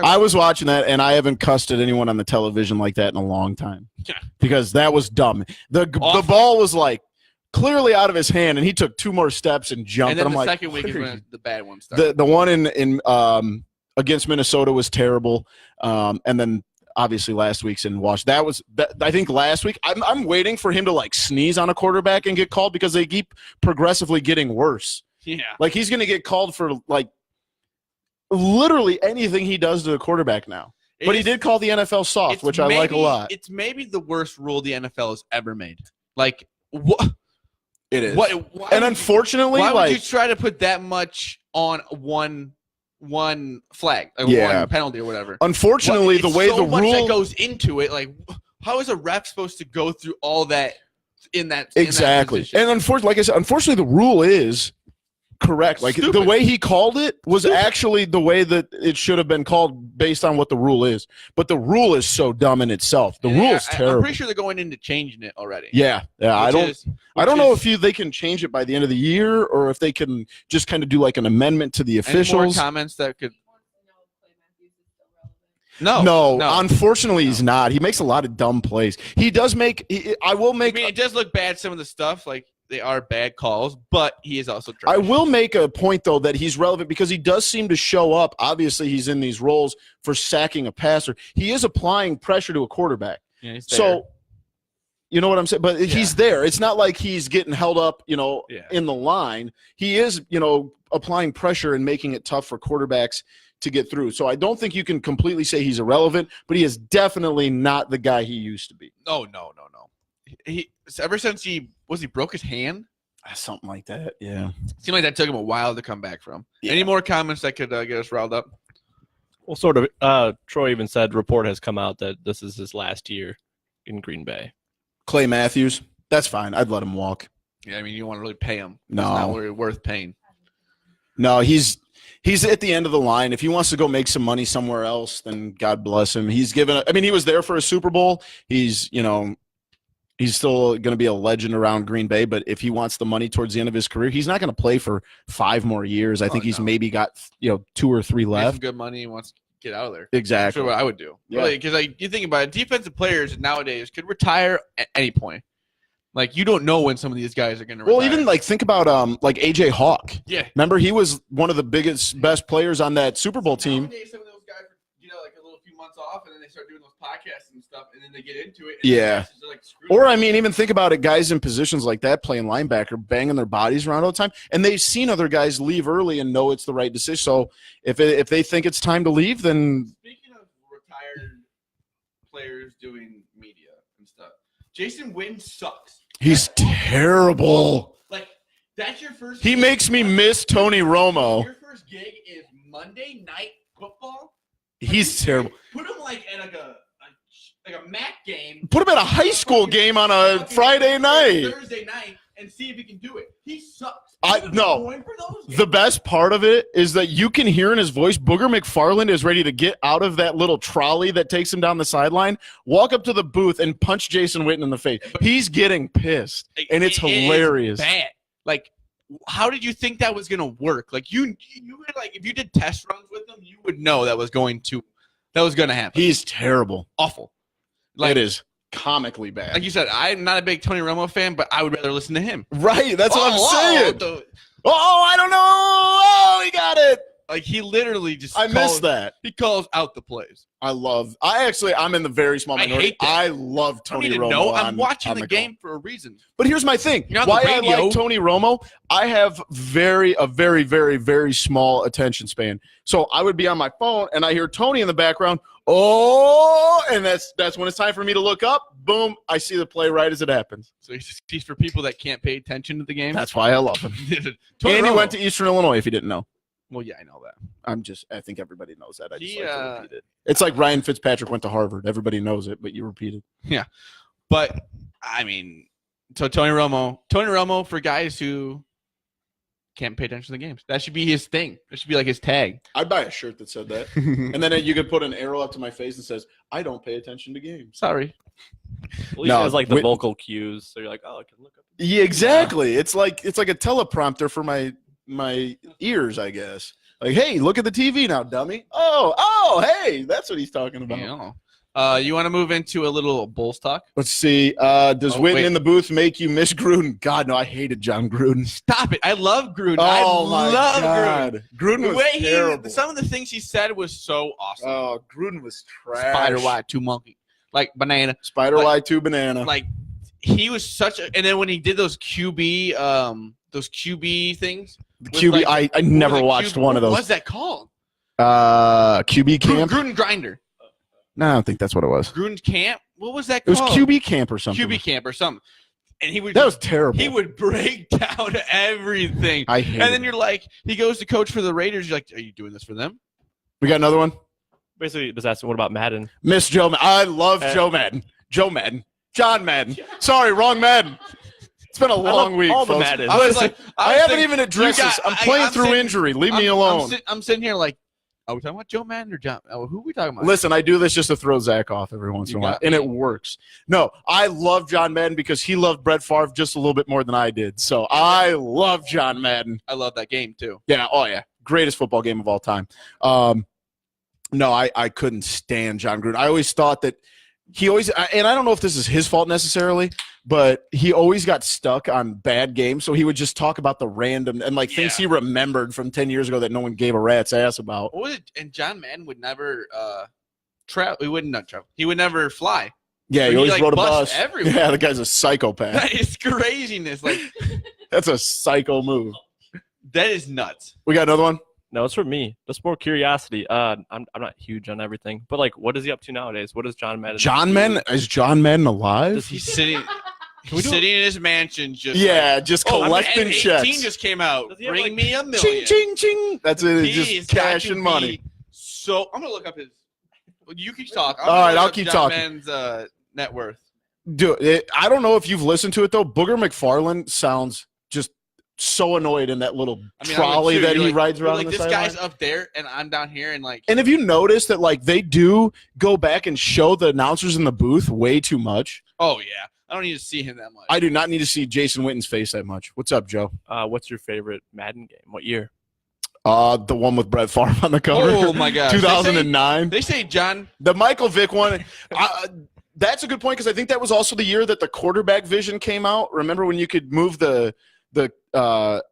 B: I was watching that, and I haven't cussed at anyone on the television like that in a long time.
A: Yeah.
B: Because that was dumb. The ball was like clearly out of his hand, and he took two more steps and jumped.
A: And then
B: I'm
A: the
B: like,
A: second week is when the bad one started.
B: The one in against Minnesota was terrible, and then obviously last week's in Washington. I think last week. I'm waiting for him to like sneeze on a quarterback and get called because they keep progressively getting worse.
A: Yeah,
B: like he's going to get called for like literally anything he does to a quarterback now. But he did call the NFL soft, which I like a lot.
A: It's maybe the worst rule the NFL has ever made. Like what?
B: It is. And unfortunately,
A: why would you try to put that much on one flag, like one penalty or whatever?
B: Unfortunately, the way the rule
A: that goes into it, like how is a ref supposed to go through all that in that
B: exactly?
A: In that
B: and unfortunately, like I said, unfortunately, the rule is correct. Like the way he called it was actually the way that it should have been called based on what the rule is. But the rule is so dumb in itself. The rule is terrible.
A: I'm pretty sure they're going into changing it already.
B: Yeah. I don't know if they can change it by the end of the year or if they can just kind of do like an amendment to the officials.
A: Any more comments that could?
B: No. Unfortunately, he's not. He makes a lot of dumb plays. He does make. I mean,
A: it does look bad. Some of the stuff like. They are bad calls, but he is also trash.
B: I will make a point, though, that he's relevant because he does seem to show up. Obviously, he's in these roles for sacking a passer. He is applying pressure to a quarterback.
A: Yeah, he's
B: there. So, you know what I'm saying? But he's there. It's not like he's getting held up, in the line. He is, applying pressure and making it tough for quarterbacks to get through. So I don't think you can completely say he's irrelevant, but he is definitely not the guy he used to be.
A: No. He ever since he broke his hand,
B: something like that. Yeah,
A: seemed like that took him a while to come back from. Yeah. Any more comments that could get us riled up?
C: Well, sort of. Troy even said report has come out that this is his last year in Green Bay.
B: Clay Matthews, that's fine. I'd let him walk.
A: Yeah, I mean, you don't want to really pay him.
B: No,
A: it's not really worth paying.
B: No, he's at the end of the line. If he wants to go make some money somewhere else, then God bless him. He was there for a Super Bowl. He's still going to be a legend around Green Bay, but if he wants the money towards the end of his career, he's not going to play for 5 more years. I think he's maybe got 2 or 3 left.
A: Some good money. He wants to get out of there.
B: Exactly.
A: That's what I would do.
B: Yeah.
A: Really, because you think about it, defensive players nowadays could retire at any point. Like you don't know when some of these guys are going to retire.
B: Well, even think about like AJ Hawk.
A: Yeah.
B: Remember he was one of the best players on that Super Bowl team.
A: Nowadays, some of those guys are, like a little few months off, and then they start doing those podcasts and stuff, and then they get into it.
B: Yeah. Or even think about it, guys in positions like that playing linebacker, banging their bodies around all the time, and they've seen other guys leave early and know it's the right decision. So if they think it's time to leave, then.
A: Speaking of retired players doing media and stuff, Jason Witten sucks.
B: He's terrible.
A: Like that's your first.
B: He makes me miss Tony Romo.
A: Your first gig is Monday Night Football.
B: He's terrible.
A: Put him like at a MAC game.
B: Put him at a high school game on a Friday night.
A: Thursday night, and see if he can do it. He sucks.
B: The best part of it is that you can hear in his voice, Booger McFarland is ready to get out of that little trolley that takes him down the sideline, walk up to the booth, and punch Jason Witten in the face. He's getting pissed, and it's hilarious.
A: Bad. Like how did you think that was going to work? Like you would, like, if you did test runs with him, you would know that was going to happen.
B: He's terrible.
A: Awful. Like,
B: it is comically bad.
A: Like you said, I'm not a big Tony Romo fan, but I would rather listen to him.
B: Right. That's what I'm saying. I don't know. Oh, he got it.
A: Like, he literally just
B: missed that.
A: He calls out the plays.
B: I'm in the very small minority. I love Tony Romo.
A: I'm watching the game for a reason.
B: But here's my thing. Why I like Tony Romo, I have a very, very, very small attention span. So I would be on my phone and I hear Tony in the background. Oh, and that's when it's time for me to look up. Boom, I see the play right as it happens.
A: So he's for people that can't pay attention to the game.
B: That's why I love him. And he went to Eastern Illinois, if you didn't know.
A: Well, yeah, I know that.
B: I think everybody knows that. I just like to repeat it. It's like Ryan Fitzpatrick went to Harvard. Everybody knows it, but you repeat it.
A: Yeah. But, I mean, so Tony Romo for guys who can't pay attention to the games. That should be his thing. That should be like his tag.
B: I'd buy a shirt that said that. And then you could put an arrow up to my face that says, I don't pay attention to games.
A: Sorry.
C: Well, he has like the vocal cues, so you're like, oh, I can look up.
B: Yeah, exactly. It's like a teleprompter for my ears, I guess. Like, hey, look at the TV now, dummy. Oh, hey, that's what he's talking about.
A: You want to move into a little Bulls talk?
B: Let's see. Does Witten in the booth make you miss Gruden? God, no, I hated John Gruden.
A: Stop it. I love Gruden.
B: Oh, my God. Gruden was terrible.
A: Some of the things he said was so awesome.
B: Oh, Gruden was trash.
A: Spider Y2 monkey. Like banana.
B: Spider Y2 banana.
A: Like, he was such a – and then when he did those QB things –
B: QB, like, I never watched one of those.
A: What's that called?
B: QB camp?
A: Gruden Grinder.
B: No, I don't think that's what it was.
A: Gruden Camp? What was that called?
B: It was QB camp or something.
A: QB camp or something. And
B: that was terrible.
A: He would break down everything.
B: I hate it.
A: And then you're like, he goes to coach for the Raiders. You're like, are you doing this for them?
B: We got another one?
C: Basically, just asking, what about Madden?
B: Miss Joe Madden. I love Joe Madden. Joe Madden. John Madden. Sorry, wrong Madden. It's been a long week,
C: all
B: folks. I haven't even addressed this. I'm playing through injury. Leave me alone.
A: I'm sitting here like, are we talking about Joe Madden or John? Who are we talking about?
B: Listen, I do this just to throw Zach off every once in a while, and it works. No, I love John Madden because he loved Brett Favre just a little bit more than I did. So I love John Madden.
A: I love that game, too.
B: Yeah, oh, yeah. Greatest football game of all time. No, I couldn't stand John Gruden. I always thought that he always – and I don't know if this is his fault necessarily – but he always got stuck on bad games, so he would just talk about the random and things he remembered from 10 years ago that no one gave a rat's ass about.
A: What was it? And John Madden would never travel. He wouldn't travel. He would never fly.
B: Yeah, he always rode a bus.
A: Everywhere.
B: Yeah, the guy's a psychopath.
A: That is craziness. Like,
B: that's a psycho move.
A: That is nuts.
B: We got another one?
C: No, it's for me. Just more curiosity. I'm not huge on everything, but like, what is he up to nowadays? What is John Madden?
B: Is John Madden alive?
A: He's sitting. He's sitting in his mansion, just
B: just collecting checks.
A: 18 just came out. Bring me $1 million.
B: Ching, ching, ching. That's it. It's just cash and money.
A: So I'm gonna look up his. You keep talking.
B: All right, I'll keep talking.
A: Man's net worth.
B: Dude, I don't know if you've listened to it though. Booger McFarland sounds just so annoyed in that little trolley that he rides around.
A: Like, this guy's up there and I'm down here, and like.
B: And have you noticed that they do go back and show the announcers in the booth way too much?
A: Oh yeah. I don't need to see him that much.
B: I do not need to see Jason Witten's face that much. What's up, Joe?
C: What's your favorite Madden game? What year?
B: The one with Brett Favre on the cover.
A: Oh, my gosh.
B: 2009.
A: They say John.
B: The Michael Vick one. That's a good point because I think that was also the year that the quarterback vision came out. Remember when you could move the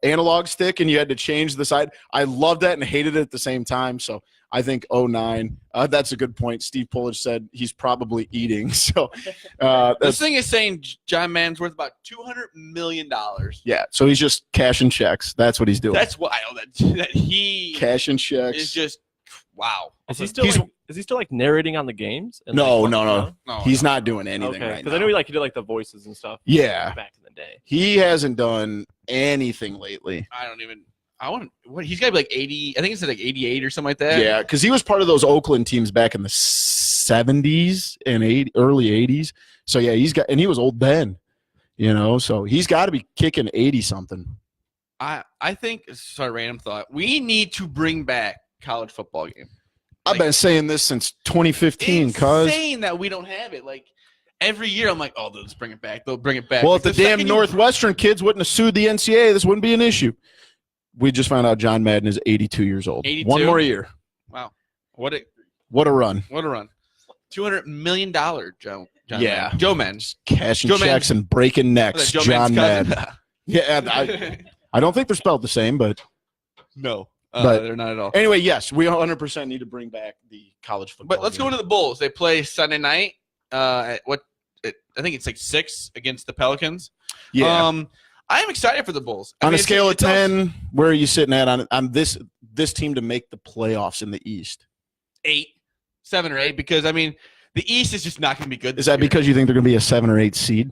B: analog stick and you had to change the side? I loved that and hated it at the same time. So I think 2009. That's a good point. Steve Pullage said he's probably eating. So
A: this thing is saying John Madden's worth about $200 million.
B: Yeah, so he's just cashing checks. That's what he's doing.
A: That's wild. That he
B: cashing checks
A: is just wow.
C: Is he still like narrating on the games?
B: No. He's not doing anything right now.
C: Because I know he did the voices and stuff.
B: Yeah,
C: back in the day.
B: He hasn't done anything lately.
A: He's got to be like 80. I think it's like 88 or something like that.
B: Yeah, because he was part of those Oakland teams back in the 70s and early 80s. So yeah, he was old then, so he's got to be kicking 80 something.
A: I think, sorry, random thought. We need to bring back college football game.
B: I've been saying this since 2015, cuz.
A: Insane that we don't have it. every year I'm like, oh, they'll just bring it back. They'll bring it back.
B: Well,
A: like,
B: if the damn Northwestern kids wouldn't have sued the NCAA, this wouldn't be an issue. We just found out John Madden is 82 years old.
A: 82?
B: One more year.
A: Wow. What a
B: run.
A: What a run. $200 million, Joe.
B: Yeah.
A: Joe Madden.
B: Cashing checks and breaking necks. John Madden. Yeah, I don't think they're spelled the same, but
A: no,
B: but
A: they're not at all.
B: Anyway, yes, we 100% need to bring back the college football.
A: But let's go to the Bulls. They play Sunday night. I think it's like 6 against the Pelicans.
B: Yeah.
A: I'm excited for the Bulls.
B: On a scale of 10, where are you sitting at on this team to make the playoffs in the East?
A: 8, 7 or 8, because I mean the East is just not going to be good.
B: Is that because you think they're going to be a 7 or 8 seed?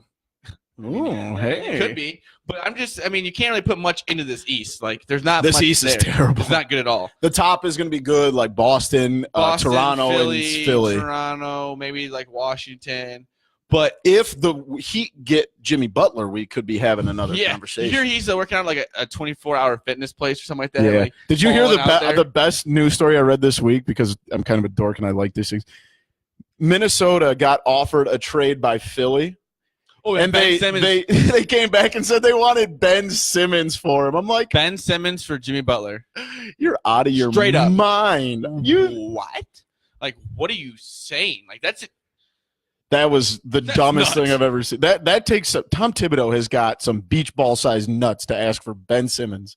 A: Oh, hey, it could be, but I mean, you can't really put much into this East. Like, there's not
B: this
A: much
B: East
A: there.
B: is terrible.
A: It's not good at all.
B: The top is going to be good, like Boston, Toronto, and Philly.
A: Toronto, maybe like Washington. But
B: if the Heat get Jimmy Butler, we could be having another conversation.
A: Here he's working out like a 24-hour fitness place or something like that.
B: Yeah.
A: Like,
B: did you hear the best news story I read this week? Because I'm kind of a dork and I like these things. Minnesota got offered a trade by Philly.
A: Oh,
B: and they came back and said they wanted Ben Simmons for him. I'm like,
A: Ben Simmons for Jimmy Butler.
B: You're out of your mind.
A: What? Like, what are you saying? Like, that's it.
B: That was the dumbest thing I've ever seen. That takes Tom Thibodeau has got some beach ball sized nuts to ask for Ben Simmons.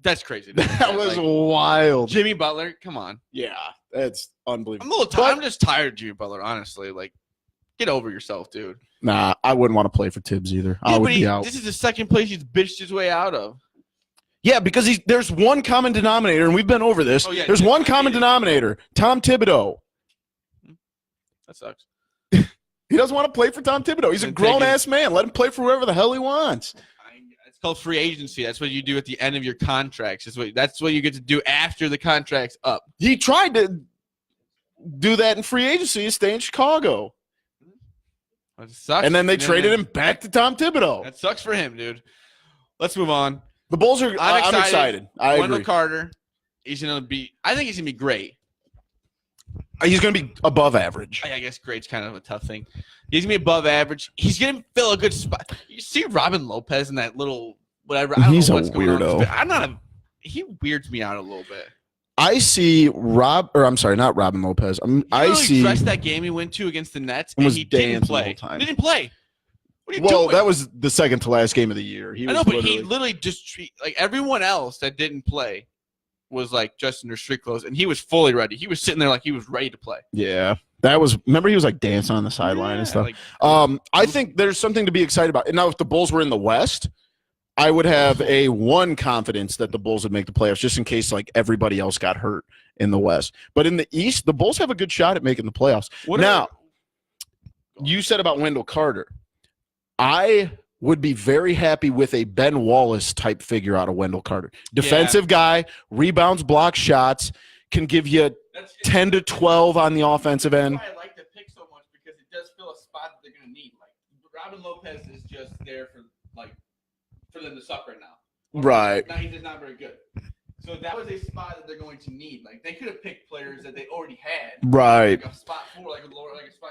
A: That's crazy.
B: That was wild.
A: Jimmy Butler, come on.
B: Yeah, that's unbelievable.
A: I'm a little tired. I'm just tired of Jimmy Butler, honestly. Like, get over yourself, dude.
B: Nah, I wouldn't want to play for Tibbs either. I would be out.
A: This is the second place he's bitched his way out of.
B: Yeah, because there's one common denominator, and we've been over this.
A: Oh, yeah,
B: there's one common denominator. Tom Thibodeau.
A: That sucks.
B: He doesn't want to play for Tom Thibodeau. He's a grown-ass man. Let him play for whoever the hell he wants.
A: It's called free agency. That's what you do at the end of your contracts. That's what you get to do after the contract's up.
B: He tried to do that in free agency and stay in Chicago.
A: That sucks.
B: And then they traded him back to Tom Thibodeau.
A: That sucks for him, dude. Let's move on.
B: The Bulls are – I'm excited. I agree.
A: Wendell Carter, he's going to be – I think he's going to be great.
B: He's going to be above average.
A: I guess great's kind of a tough thing. He's going to be above average. He's going to fill a good spot. You see Robin Lopez in that little whatever. I don't know what's going on. He weirds me out a little bit.
B: I see not Robin Lopez. I see
A: that game he went to against the Nets and he didn't play. He didn't play. What are you doing?
B: That was the second to last game of the year.
A: I know, but he literally just like everyone else that didn't play was like just in their street clothes, and he was fully ready. He was sitting there like he was ready to play.
B: Yeah, remember he was like dancing on the sideline and stuff. Like, I think there's something to be excited about. And now if the Bulls were in the West, I would have confidence that the Bulls would make the playoffs just in case like everybody else got hurt in the West. But in the East, the Bulls have a good shot at making the playoffs. You said about Wendell Carter. I would be very happy with a Ben Wallace type figure out of Wendell Carter. Defensive guy, rebounds, blocks shots, can give you 10 to 12 on the offensive end.
A: That's why I like the pick so much because it does fill a spot that they're going to need. Like Robin Lopez is just there for them to suck right now.
B: Right.
A: Now he's just not very good. So that was a spot that they're going to need. Like they could have picked players that they already had.
B: Right.
A: Like a spot 4, like a spot.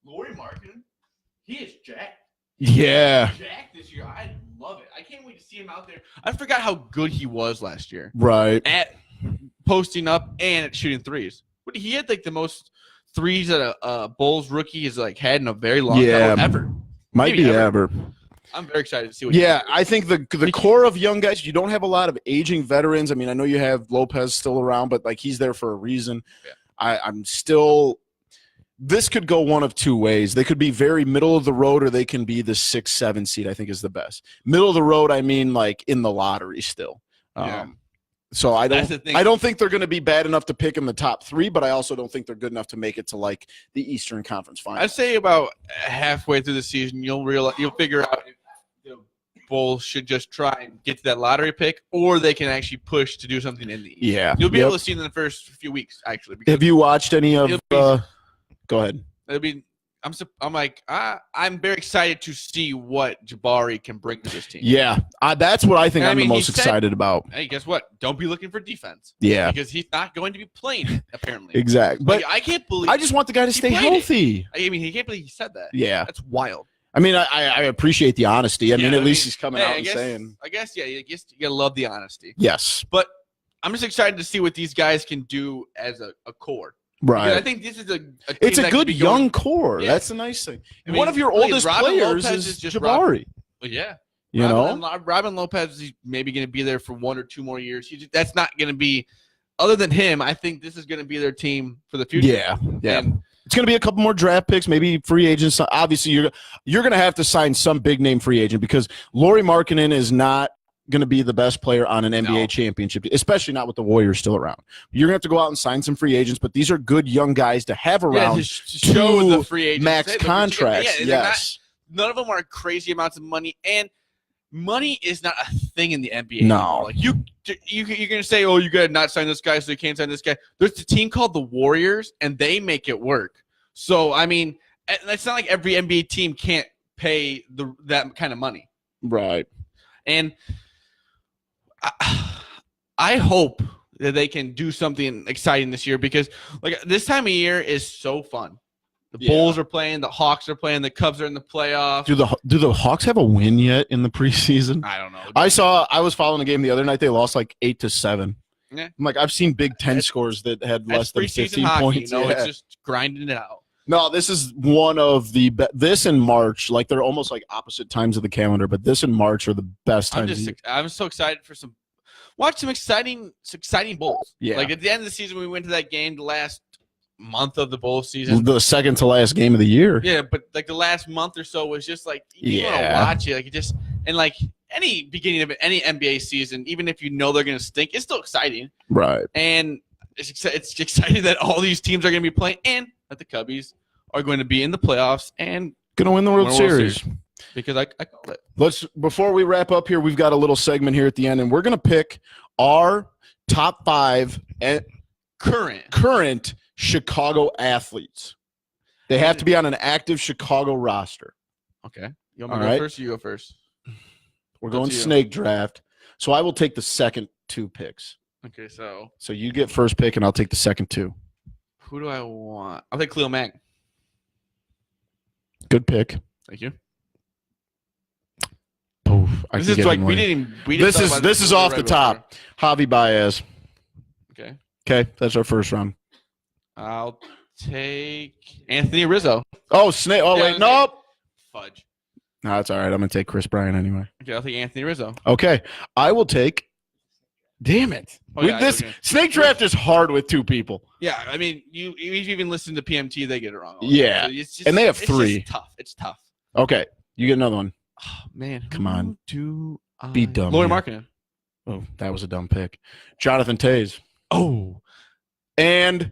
A: Lauri Markkanen, he is jacked.
B: Yeah.
A: Jack this year. I love it. I can't wait to see him out there. I forgot how good he was last year.
B: Right.
A: At posting up and at shooting threes. He had like the most threes that a Bulls rookie has like had in a very long time ever.
B: Might be ever.
A: I'm very excited to see what he can do.
B: I think the core of young guys, you don't have a lot of aging veterans. I mean, I know you have Lopez still around, but like he's there for a reason. Yeah. I'm still this could go one of two ways. They could be very middle of the road or they can be the 6-7 seed, I think is the best. Middle of the road, I mean like in the lottery still. So I don't think they're going to be bad enough to pick in the top 3, but I also don't think they're good enough to make it to like the Eastern Conference Finals.
A: I'd say about halfway through the season, you'll figure out if the Bulls should just try and get to that lottery pick, or they can actually push to do something in the East.
B: Yeah,
A: you'll be able to see them in the first few weeks actually.
B: Have you watched any of? Go ahead.
A: I'm very excited to see what Jabari can bring to this team.
E: Yeah, that's what I think I'm the most excited about.
A: Hey, guess what? Don't be looking for defense.
E: Yeah,
A: because he's not going to be playing apparently.
E: Exactly, but
A: I can't believe.
E: I just want the guy to stay healthy.
A: I mean, he can't believe he said that.
E: Yeah,
A: that's wild.
E: I mean, I appreciate the honesty. I mean, at least he's coming out and saying.
A: I guess you gotta love the honesty.
E: Yes,
A: but I'm just excited to see what these guys can do as a core.
E: Right.
A: Because I think this is a
E: it's a good young core. Yeah. That's the nice thing. I mean, one of your oldest players is Jabari.
A: Yeah.
E: Robin
A: Lopez is maybe going to be there for 1 or 2 more years. That's not going to be, other than him, I think this is going to be their team for the future.
E: Yeah. And it's going to be a couple more draft picks, maybe free agents. Obviously, you're going to have to sign some big name free agent because Lauri Markkanen is not going to be the best player on an NBA championship, especially not with the Warriors still around. You're going to have to go out and sign some free agents, but these are good young guys to have around
A: to show the free agents.
E: Max contracts. Yes.
A: None of them are crazy amounts of money, and money is not a thing in the NBA.
E: No.
A: Anymore. Like you're going to say, oh, you got to not sign this guy, so you can't sign this guy. There's a team called the Warriors, and they make it work. So, I mean, it's not like every NBA team can't pay that kind of money.
E: Right.
A: And I hope that they can do something exciting this year because like this time of year is so fun. The Bulls are playing, the Hawks are playing, the Cubs are in the playoffs.
E: Do the Hawks have a win yet in the preseason?
A: I don't know.
E: I was following the game the other night. They lost like 8-7. Yeah. I'm like, I've seen Big Ten scores that had less than 15 points.
A: It's just grinding it out.
E: No, this is one of the this in March, like they're almost like opposite times of the calendar, but this and March are the best times.
A: I'm so excited for watch some exciting Bulls.
E: Yeah.
A: Like at the end of the season, we went to that game the last month of the Bulls season.
E: The second to last game of the year.
A: Yeah, but like the last month or so was just like you want to watch it. Like it just and like any beginning of any NBA season, even if you know they're gonna stink, it's still exciting.
E: Right.
A: And it's exciting that all these teams are gonna be playing and that the Cubbies are going to be in the playoffs and
E: going to win the World Series.
A: Because I called it.
E: Before we wrap up here, we've got a little segment here at the end, and we're going to pick our top 5 current Chicago athletes. They have to be on an active Chicago roster.
A: Okay. You want me to go first or you go first?
E: We're going snake draft. So I will take the second 2 picks.
A: Okay, so
E: you get first pick, and I'll take the second 2.
A: Who do I want? I'll take Khalil Mack.
E: Good pick.
A: Thank you.
E: Oh,
A: this is like
E: this is off the top. Javi Baez.
A: Okay,
E: that's our first round.
A: I'll take Anthony Rizzo.
E: Oh, snake. Oh, wait, nope.
A: Fudge.
E: No, that's all right. I'm gonna take Chris Bryant anyway.
A: Okay, I'll take Anthony Rizzo.
E: Okay, I will take. Damn it! Snake draft is hard with 2 people.
A: Yeah, I mean, you even listen to PMT, they get it wrong.
E: Yeah, so and they have 3.
A: It's tough.
E: Okay, you get another one.
A: Oh, man,
E: come on,
A: be
E: dumb.
A: Lauri Markkanen.
E: Oh, that was a dumb pick. Jonathan Taze.
A: Oh,
E: and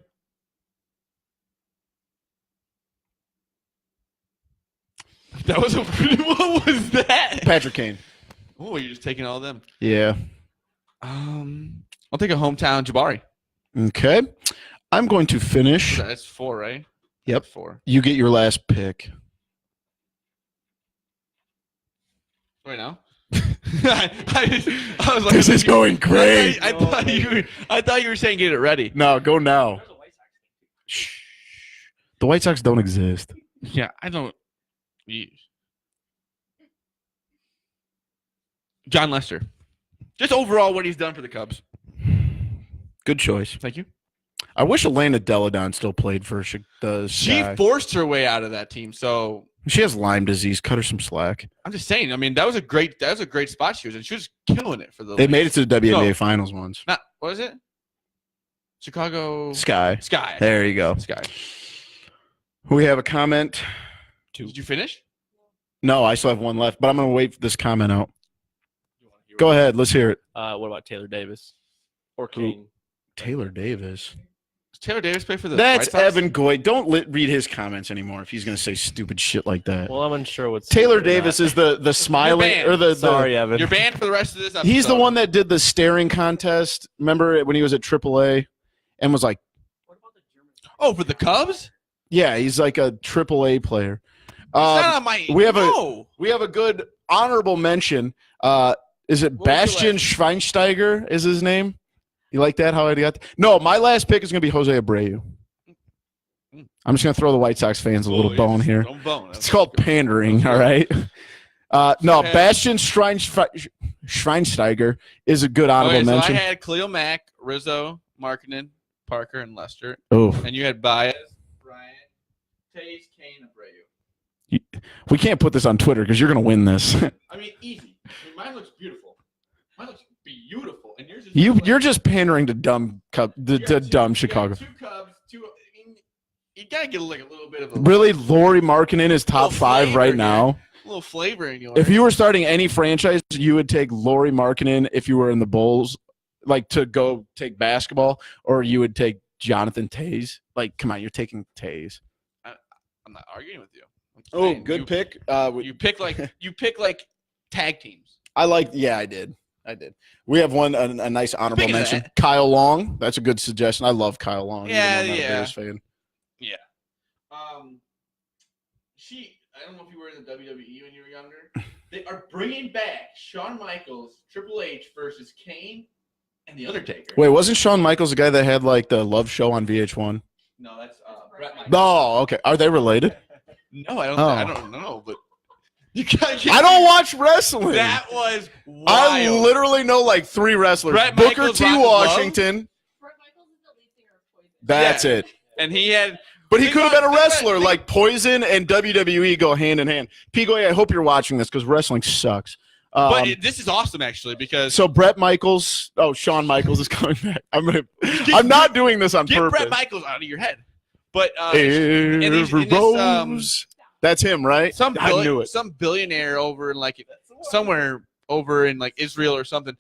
A: that was what was that?
E: Patrick Kane.
A: Oh, you're just taking all of them.
E: Yeah.
A: I'll take a hometown Jabari.
E: Okay. I'm going to finish.
A: That's 4, right?
E: Yep.
A: 4.
E: You get your last pick.
A: Right now? I was like,
E: this is going great.
A: I thought you were saying get it ready.
E: No, go now. Shh. The White Sox don't exist.
A: Yeah, I don't. John Lester. Just overall what he's done for the Cubs.
E: Good choice.
A: Thank you.
E: I wish Elena Deladon still played for the
A: She forced her way out of that team, so
E: she has Lyme disease. Cut her some slack.
A: I'm just saying. I mean, that was a great spot she was in. She was killing it for the.
E: They made it to the WNBA finals once.
A: What was it? Chicago
E: Sky.
A: Sky.
E: There you go.
A: Sky.
E: We have a comment.
A: Did you finish?
E: No, I still have one left, but I'm going to wait this comment out. Go ahead. Let's hear it.
C: What about Taylor Davis or King?
E: Taylor Davis.
A: Does Taylor Davis play for the
E: That's
A: White Sox?
E: Evan Goy. Don't read his comments anymore if he's going to say stupid shit like that.
C: Well, I'm unsure what's
E: Taylor Davis is the smiling or the
C: sorry, Evan.
A: You're banned for the rest of this episode.
E: He's the one that did the staring contest. Remember when he was at AAA and was like,
A: "Oh, for the Cubs."
E: Yeah, he's like a AAA player.
A: Not on my.
E: We have a good honorable mention. Is it Bastian Schweinsteiger? Is his name? You like that? How I got? No, my last pick is going to be Jose Abreu. I'm just going to throw the White Sox fans a little bone here. It's called pandering. All right. No, Bastian Schweinsteiger is a good honorable mention.
A: I had Khalil Mack, Rizzo, Markkanen, Parker, and Lester.
E: Oh.
A: And you had Baez, Bryant, Tays, Kane, Abreu.
E: We can't put this on Twitter because you're going to win this.
A: I mean, easy. I mean, mine looks beautiful. Mine looks beautiful, and yours is.
E: You're just pandering to dumb dumb Chicago.
A: Two Cubs, two. I mean, you gotta get like a little bit of a.
E: Really, Laurie Markkanen is top 5 right now.
A: A little flavor in yours.
E: If you were starting any franchise, you would take Laurie Markkanen if you were in the Bulls, like to go take basketball, or you would take Jonathan Tays. Like, come on, you're taking Tays.
A: I'm not arguing with you.
E: Oh, good pick.
A: You pick like tag teams.
E: Yeah, I did. We have a nice honorable mention. Kyle Long. That's a good suggestion. I love Kyle Long.
A: Yeah.
E: Fan.
A: Yeah. I don't know if you were in the WWE when you were younger. They are bringing back Shawn Michaels, Triple H versus Kane and The Undertaker.
E: Wait, wasn't Shawn Michaels the guy that had like the Love Show on VH1?
A: No, that's Bret Michaels.
E: Oh, okay. Are they related?
A: No, I don't know, but
E: I don't watch wrestling.
A: That was wild.
E: I literally know like 3 wrestlers. Booker T. Washington.
D: Bret Michaels is the lead singer of Poison.
E: That's it.
A: And he had.
E: But he could have been a wrestler. Like Poison and WWE go hand in hand. Pigoy, I hope you're watching this because wrestling sucks.
A: But this is awesome actually because.
E: So Bret Michaels. Oh, Shawn Michaels is coming back. I'm not doing this on purpose.
A: Get Bret Michaels out of your head. But
E: that's him, right? I knew it.
A: Some billionaire over in like somewhere over in like Israel or something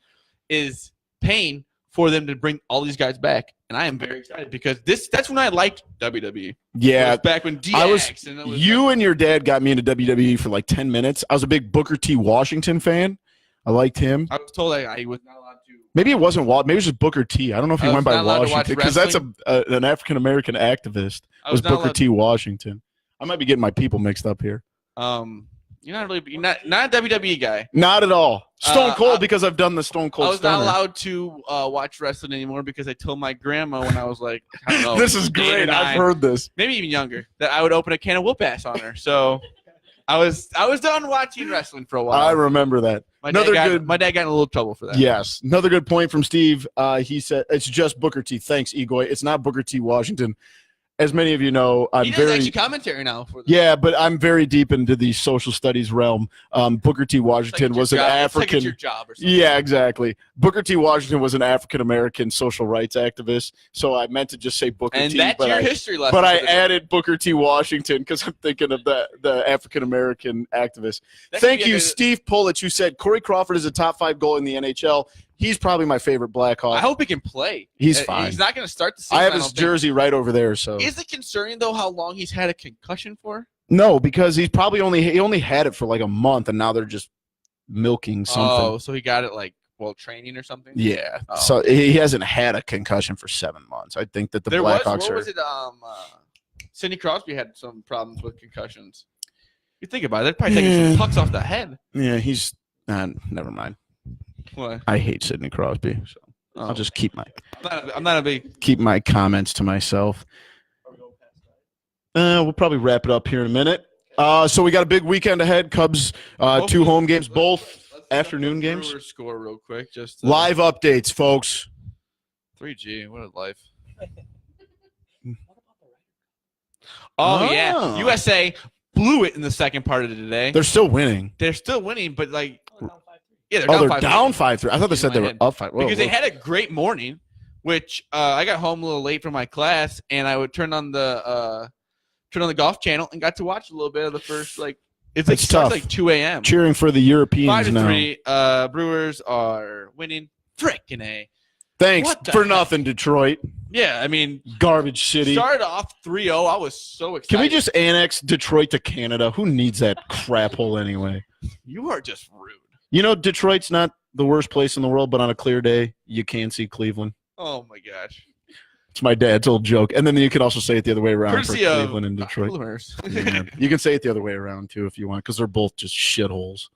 A: is paying for them to bring all these guys back, and I am very excited because that's when I liked WWE.
E: Yeah,
A: back when DX
E: and your dad got me into WWE for like 10 minutes. I was a big Booker T. Washington fan. I liked him.
A: I was told I was not allowed to.
E: Maybe it wasn't Walt. Maybe it was just Booker T. I don't know if he went by Washington because that's an African American activist. Was Booker T. Washington? I might be getting my people mixed up here.
A: You're not a WWE guy.
E: Not at all. Stone Cold because I've done the Stone Cold.
A: I was not allowed to watch wrestling anymore because I told my grandma when I was like, I don't know.
E: This is great. I've heard this.
A: Maybe even younger that I would open a can of whoop ass on her. So I was done watching wrestling for a while.
E: I remember that.
A: My dad got in a little trouble for that.
E: Yes. Another good point from Steve. He said it's just Booker T. Thanks, Egoy. It's not Booker T. Washington. As many of you know,
A: he does actually commentary now.
E: Yeah, but I'm very deep into the social studies realm. Booker T. Washington was an African.
A: It's like your job or something.
E: Yeah, exactly. Booker T. Washington was an African American social rights activist. So I meant to just say Booker T.
A: And that's your history lesson.
E: But I added Booker T. Washington because I'm thinking of the African American activist. Thank you, Steve Pullett. You said Corey Crawford is a top 5 goal in the NHL. He's probably my favorite Blackhawk.
A: I hope he can play.
E: He's fine.
A: He's not going to start the season.
E: I have his jersey right over there. So
A: is it concerning though how long he's had a concussion for?
E: No, because he's probably only had it for like a month, and now they're just milking something.
A: Oh, so he got it like while training or something.
E: Yeah. Oh. So he hasn't had a concussion for 7 months. I think that the Blackhawks
A: what was it? Sidney Crosby had some problems with concussions. You think about it, they're probably taking some pucks off the head.
E: Yeah, he's never mind.
A: What?
E: I hate Sidney Crosby, so I'll just keep
A: I'm not a big
E: keep my comments to myself. We'll probably wrap it up here in a minute. So we got a big weekend ahead. Cubs, 2 home games, both afternoon games.
A: Brewers score real quick, just
E: live updates, folks.
A: 3G, what a life. Yeah, USA blew it in the second part of the day.
E: They're still winning.
A: They're still winning, but like. Yeah,
E: they're down 5-3. I thought they said they were up 5.
A: Because they had a great morning, which I got home a little late from my class, and I would turn on the golf channel and got to watch a little bit of the first it's tough. Like 2 a.m.
E: Cheering for the Europeans
A: 5-3. Brewers are winning. Frickin' A.
E: Thanks for nothing, Detroit.
A: Yeah, I mean,
E: garbage city.
A: Started off 3-0. I was so excited.
E: Can we just annex Detroit to Canada? Who needs that crap hole anyway?
A: You are just rude.
E: You know, Detroit's not the worst place in the world, but on a clear day, you can see Cleveland.
A: Oh, my gosh.
E: It's my dad's old joke. And then you can also say it the other way around
A: Courtesy
E: for
A: of
E: Cleveland and Detroit.
A: Bloomers.
E: Yeah. You can say it the other way around too if you want, because they're both just shitholes.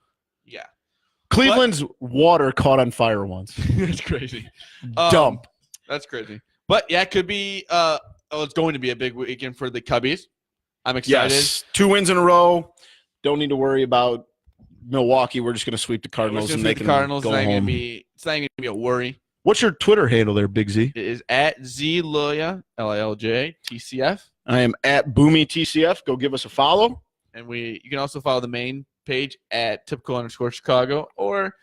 A: Yeah.
E: Cleveland's water caught on fire once.
A: That's crazy.
E: Dump.
A: That's crazy. But yeah, it could be. It's going to be a big weekend for the Cubbies. I'm excited.
E: Yes. 2 wins in a row. Don't need to worry about Milwaukee. We're just going to sweep the Cardinals and make
A: the Cardinals.
E: go
A: It's not
E: home.
A: going to be a worry.
E: What's your Twitter handle there, Big Z?
A: It is at ZLilja, LILJ, TCF.
E: I am at Boomy TCF. Go give us a follow.
A: And you can also follow the main page at typical_Chicago, or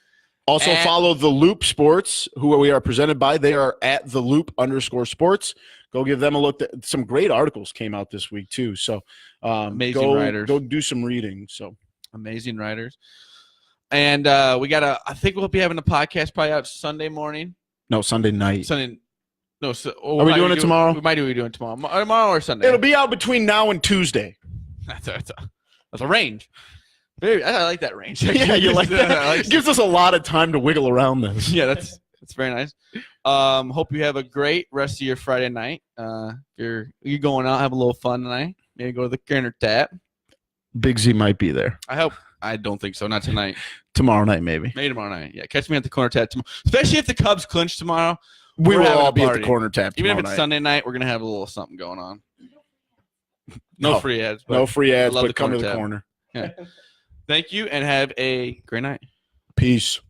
E: also follow the Loop Sports, who we are presented by. They are at the Loop_Sports. Go give them a look. Some great articles came out this week too. So
A: amazing writers.
E: Go do some reading. So
A: amazing writers. And I think we'll be having a podcast probably out Sunday morning.
E: No, Sunday night.
A: Are
E: we doing it tomorrow?
A: We might be doing it tomorrow. Tomorrow or Sunday.
E: It'll be out between now and Tuesday.
A: That's a range. I like that range.
E: Yeah, you like that? It gives us a lot of time to wiggle around this.
A: Yeah, that's very nice. Hope you have a great rest of your Friday night. If you're going out, have a little fun tonight. Maybe go to the Corner Tap.
E: Big Z might be there.
A: I hope. I don't think so. Not tonight.
E: Tomorrow night, maybe.
A: Maybe tomorrow night. Yeah, catch me at the Corner Tap tomorrow. Especially if the Cubs clinch tomorrow.
E: We will all be at the Corner Tap tomorrow
A: Even if it's
E: night.
A: Sunday night, we're going to have a little something going on. No free ads.
E: No free ads,
A: but
E: come to the corner.
A: Yeah. Thank you, and have a great night.
E: Peace.